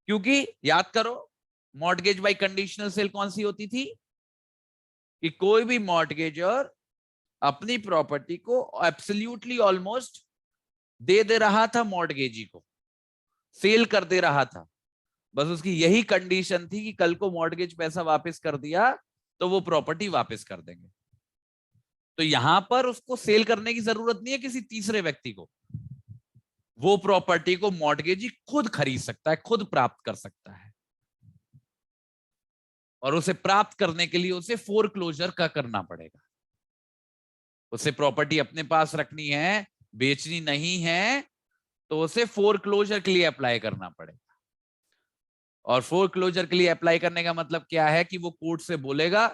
क्योंकि याद करो, मॉर्टगेज बाय कंडीशनल सेल कौन सी होती थी? कि कोई भी मॉर्टगेजर अपनी प्रॉपर्टी को एब्सोल्युटली ऑलमोस्ट दे रहा था मॉर्टगेजी को, सेल कर दे रहा था। बस उसकी यही कंडीशन थी कि कल को मॉर्टगेज पैसा वापस कर दिया तो वो प्रॉपर्टी वापस कर देंगे। तो यहां पर उसको सेल करने की जरूरत नहीं है किसी तीसरे व्यक्ति को, वो प्रॉपर्टी को मॉर्टगेजी खुद खरीद सकता है, खुद प्राप्त कर सकता है। और उसे प्राप्त करने के लिए उसे फोरक्लोजर का करना पड़ेगा। उसे प्रॉपर्टी अपने पास रखनी है, बेचनी नहीं है, तो उसे फोरक्लोजर के लिए अप्लाई करना पड़ेगा। और फोरक्लोजर के लिए अप्लाई करने का मतलब क्या है? कि वो कोर्ट से बोलेगा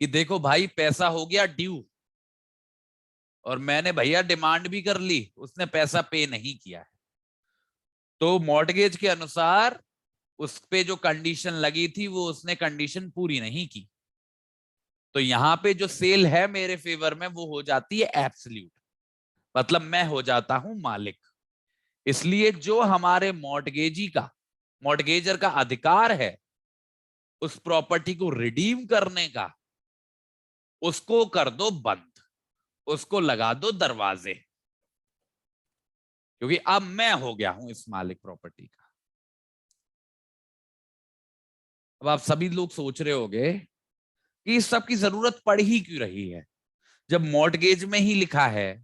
कि देखो भाई पैसा हो गया ड्यू, और मैंने भैया डिमांड भी कर ली, उसने पैसा पे नहीं किया है। तो मॉर्टगेज के अनुसार उस पे जो कंडीशन लगी थी वो उसने कंडीशन पूरी नहीं की, तो यहां पे जो सेल है मेरे फेवर में वो हो जाती है एब्सोल्यूट, मतलब मैं हो जाता हूं मालिक। इसलिए जो हमारे मॉर्टगेजी का, मॉर्टगेजर का अधिकार है उस प्रॉपर्टी को रिडीम करने का, उसको कर दो बंद, उसको लगा दो दरवाजे, क्योंकि अब मैं हो गया हूं इस मालिक प्रॉपर्टी का। अब आप सभी लोग सोच रहे होंगे कि इस सब की जरूरत पड़ ही क्यों रही है, जब मॉर्टगेज में ही लिखा है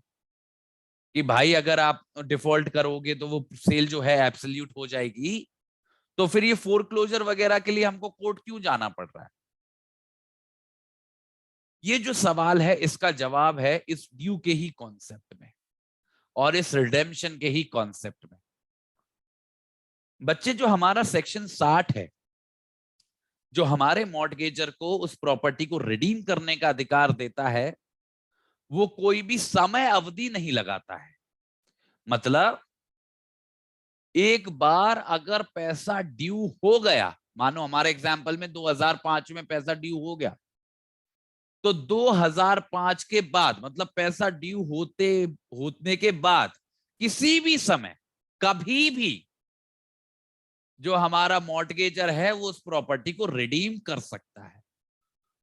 कि भाई अगर आप डिफॉल्ट करोगे तो वो सेल जो है एब्सोल्यूट हो जाएगी, तो फिर ये फोरक्लोजर वगैरह के लिए हमको कोर्ट क्यों जाना पड़ रहा है? ये जो सवाल है इसका जवाब है इस ड्यू के ही कॉन्सेप्ट में और इस रिडेम्पशन के ही कॉन्सेप्ट में। बच्चे, जो हमारा सेक्शन 60 है जो हमारे मॉर्टगेजर को उस प्रॉपर्टी को रिडीम करने का अधिकार देता है वो कोई भी समय अवधि नहीं लगाता है। मतलब एक बार अगर पैसा ड्यू हो गया, मानो हमारे एग्जाम्पल में 2005 में पैसा ड्यू हो गया, तो 2005 के बाद मतलब पैसा ड्यू होने के बाद किसी भी समय कभी भी जो हमारा मॉर्टगेजर है वो उस प्रॉपर्टी को रिडीम कर सकता है।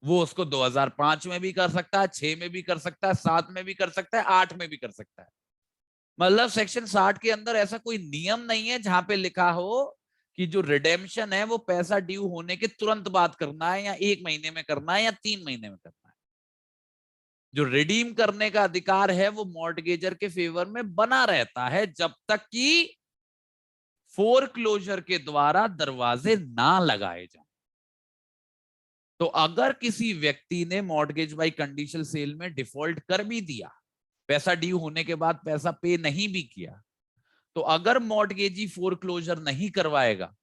वो उसको 2005 में भी कर सकता है, 6 में भी कर सकता है, 7 में भी कर सकता है, 8 में भी कर सकता है। मतलब सेक्शन 60 के अंदर ऐसा कोई नियम नहीं है जहां पे लिखा हो कि जो रिडेम्पशन है वो पैसा ड्यू होने के तुरंत बाद करना है या 1 महीने में करना है या 3 महीने में करना है। जो रिडीम करने का अधिकार है वो मॉर्टगेजर के फेवर में बना रहता है जब तक कि फोरक्लोजर के द्वारा दरवाजे ना लगाए जाएं। तो अगर किसी व्यक्ति ने मॉर्टगेज बाय कंडीशनल सेल में डिफॉल्ट कर भी दिया, पैसा ड्यू होने के बाद पैसा पे नहीं भी किया, तो अगर मॉर्टगेजी फोरक्लोजर नहीं करवाएगा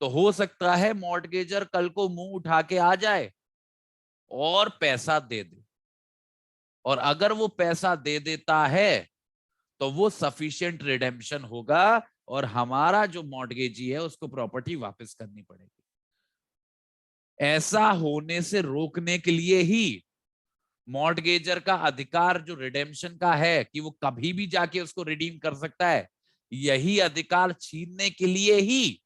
तो हो सकता है मॉर्टगेजर कल को मुंह उठा के आ जाए और पैसा दे दे। और अगर वो पैसा दे देता है तो वो सफिशिएंट रिडेम्पशन होगा और हमारा जो मॉर्टगेजी है उसको प्रॉपर्टी वापस करनी पड़ेगी। ऐसा होने से रोकने के लिए ही मॉर्टगेजर का अधिकार जो रिडेम्पशन का है कि वो कभी भी जाके उसको रिडीम कर सकता है, यही अधिकार छीनने के लिए ही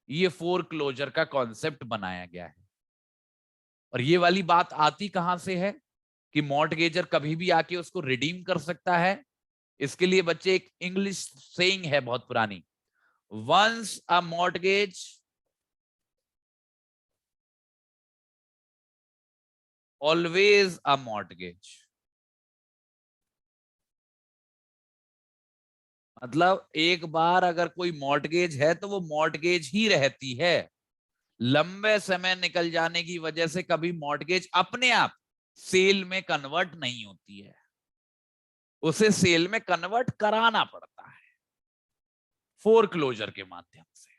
ये फोरक्लोजर का कॉन्सेप्ट बनाया गया है। और ये वाली बात आती कहां से है कि मॉर्टगेजर कभी भी आके उसको रिडीम कर सकता है? इसके लिए बच्चे एक इंग्लिश सेइंग है बहुत पुरानी, once a mortgage always a mortgage. मतलब एक बार अगर कोई मॉर्टगेज है तो वो मॉर्टगेज ही रहती है। लंबे समय निकल जाने की वजह से कभी मॉर्टगेज अपने आप सेल में कन्वर्ट नहीं होती है, उसे सेल में कन्वर्ट कराना पड़ता है फोरक्लोजर के माध्यम से,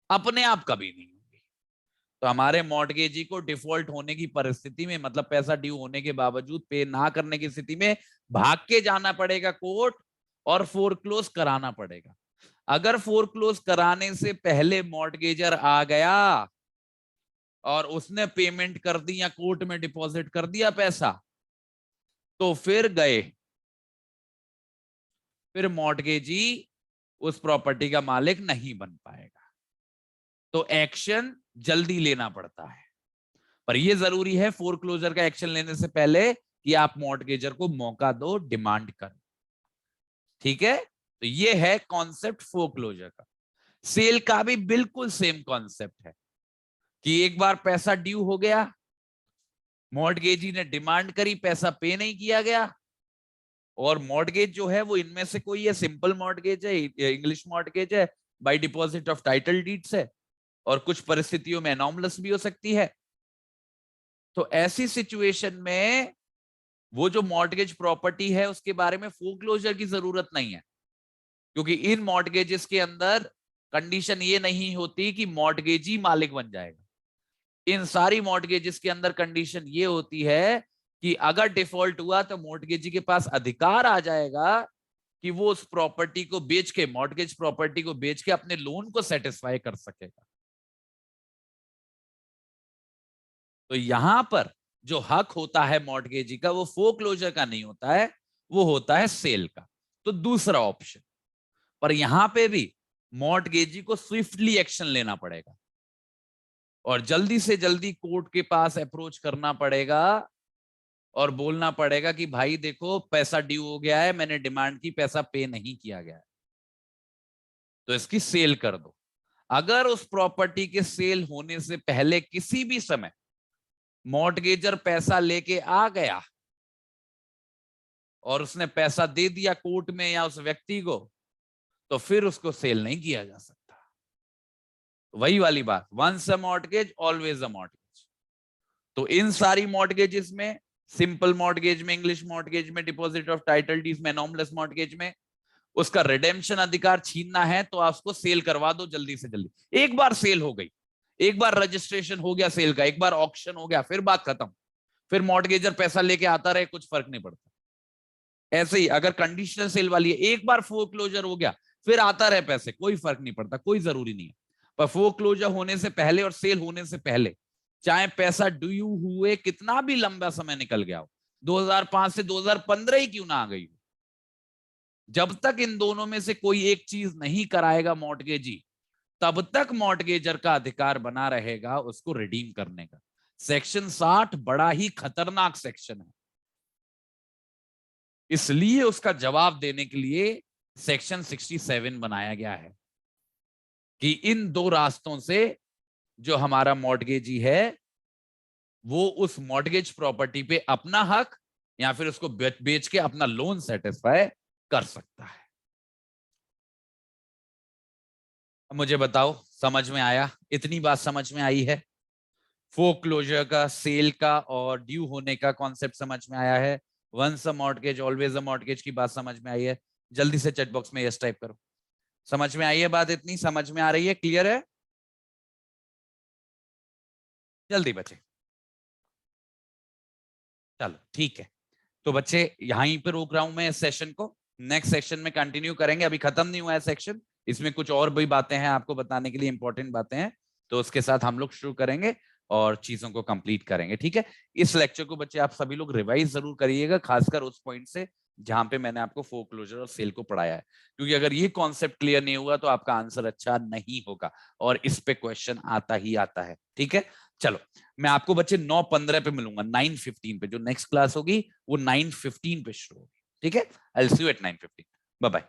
अपने आप कभी नहीं होगी। तो हमारे मॉर्टगेजी को डिफॉल्ट होने की परिस्थिति में, मतलब पैसा ड्यू होने के बावजूद पे ना करने की स्थिति में भाग के जाना पड़ेगा कोर्ट और फोरक्लोज कराना पड़ेगा। अगर फोरक्लोज कराने से पहले मॉर्टगेजर आ गया और उसने पेमेंट कर दी या कोर्ट में डिपॉजिट कर दिया पैसा, तो फिर गए, फिर मॉर्टगेजी उस प्रॉपर्टी का मालिक नहीं बन पाएगा। तो एक्शन जल्दी लेना पड़ता है, पर यह जरूरी है फोरक्लोजर का एक्शन लेने से पहले कि आप मॉर्टगेजर को मौका दो, डिमांड करो। ठीक है, तो ये है कॉन्सेप्ट फोरक्लोजर का। सेल का भी बिल्कुल सेम कॉन्सेप्ट है कि एक बार पैसा ड्यू हो गया, मॉर्टगेजी ने डिमांड करी, पैसा पे नहीं किया गया, और मॉर्टगेज जो है वो इनमें से कोई है, सिंपल मॉर्टगेज है, इंग्लिश मॉर्टगेज है, bye deposit of title deeds है, और कुछ परिस्थितियों में एनॉमलस भी हो सकती है। तो ऐसी सिचुएशन में वो जो मॉर्टगेज प्रॉपर्टी है उसके बारे में फोरक्लोजर की जरूरत नहीं है, क्योंकि इन मॉर्टगेजेस के अंदर कंडीशन ये नहीं होती कि मॉर्टगेजी मालिक बन जाएगा। इन सारी मॉर्टगेजेस के अंदर कंडीशन ये होती है कि अगर डिफॉल्ट हुआ तो मॉर्टगेजी के पास अधिकार आ जाएगा कि वो उस प्रॉपर्टी को बेच के, मॉर्टगेज प्रॉपर्टी को बेच के अपने लोन को सेटिस्फाई कर सकेगा। तो यहां पर जो हक होता है मॉर्टगेजी का वो फोरक्लोजर का नहीं होता है, वो होता है सेल का। तो दूसरा ऑप्शन, पर यहां पे भी मॉर्टगेजी को स्विफ्टली एक्शन लेना पड़ेगा और जल्दी से जल्दी कोर्ट के पास अप्रोच करना पड़ेगा और बोलना पड़ेगा कि भाई देखो पैसा ड्यू हो गया है, मैंने डिमांड की, पैसा पे नहीं किया गया है, तो इसकी सेल कर दो। अगर उस प्रॉपर्टी के सेल होने से पहले किसी भी समय मॉर्टगेजर पैसा लेके आ गया और उसने पैसा दे दिया कोर्ट में या उस व्यक्ति को, तो फिर उसको सेल नहीं किया जा सकता। वही वाली बात, once a mortgage always a mortgage. तो इन सारी मॉर्टगेजेस में, सिंपल मॉर्टगेज में, इंग्लिश मॉर्टगेज में, डिपॉजिट ऑफ टाइटल डीड्स में, एनॉमलस मॉर्टगेज में, उसका रिडेम्पशन अधिकार छीनना है तो आप उसको सेल करवा दो जल्दी से जल्दी। एक बार सेल हो गई, एक बार रजिस्ट्रेशन हो गया सेल का, एक बार ऑक्शन हो गया, फिर बात खत्म, फिर मॉर्टगेजर पैसा लेके आता रहे, कुछ फर्क नहीं पड़ता। ऐसे ही अगर कंडीशनल सेल वाली है, एक बार फोरक्लोजर हो गया, फिर आता रहे पैसे, कोई फर्क नहीं पड़ता, कोई जरूरी नहीं है। पर फोरक्लोजर होने से पहले और सेल होने से पहले, चाहे पैसा ड्यू हुए कितना भी लंबा समय निकल गया हो, 2005 से 2015 ही क्यों ना आ गई हो, जब तक इन दोनों में से कोई एक चीज नहीं कराएगा मॉर्टगेजी, तब तक मॉर्टगेजर का अधिकार बना रहेगा उसको रिडीम करने का। सेक्शन 60 बड़ा ही खतरनाक सेक्शन है, इसलिए उसका जवाब देने के लिए सेक्शन 67 बनाया गया है कि इन दो रास्तों से जो हमारा मॉर्टगेजी है वो उस मॉर्टगेज प्रॉपर्टी पे अपना हक या फिर उसको बेच के अपना लोन सेटिस्फाई कर सकता है। मुझे बताओ, समझ में आया? इतनी बात समझ में आई है? फोरक्लोजर का, सेल का और ड्यू होने का कॉन्सेप्ट समझ में आया है? Once a mortgage always a mortgage की बात समझ में आई है? जल्दी से चैट बॉक्स में यस टाइप करो। समझ में आई है बात? इतनी समझ में आ रही है? क्लियर है? जल्दी बच्चे। चलो ठीक है, तो बच्चे यहीं पे रोक रहा हूं मैं इस सेशन को, नेक्स्ट सेक्शन में कंटिन्यू करेंगे। अभी खत्म नहीं हुआ है सेक्शन, इसमें कुछ और भी बातें हैं आपको बताने के लिए, इंपॉर्टेंट बातें हैं, तो उसके साथ हम लोग शुरू करेंगे और चीजों को कंप्लीट करेंगे। ठीक है, इस लेक्चर को बच्चे आप सभी लोग रिवाइज जरूर करिएगा, खासकर उस पॉइंट से जहां पे मैंने आपको फोरक्लोजर और सेल को पढ़ाया है, क्योंकि अगर ये कॉन्सेप्ट क्लियर नहीं हुआ तो आपका आंसर अच्छा नहीं होगा और इस पे क्वेश्चन आता ही आता है। ठीक है, चलो मैं आपको बच्चे 9:15 पे मिलूंगा, 9:15 पे जो नेक्स्ट क्लास होगी वो 9:15 पे शुरू होगी। ठीक है, I will see you at 9:15। Bye bye.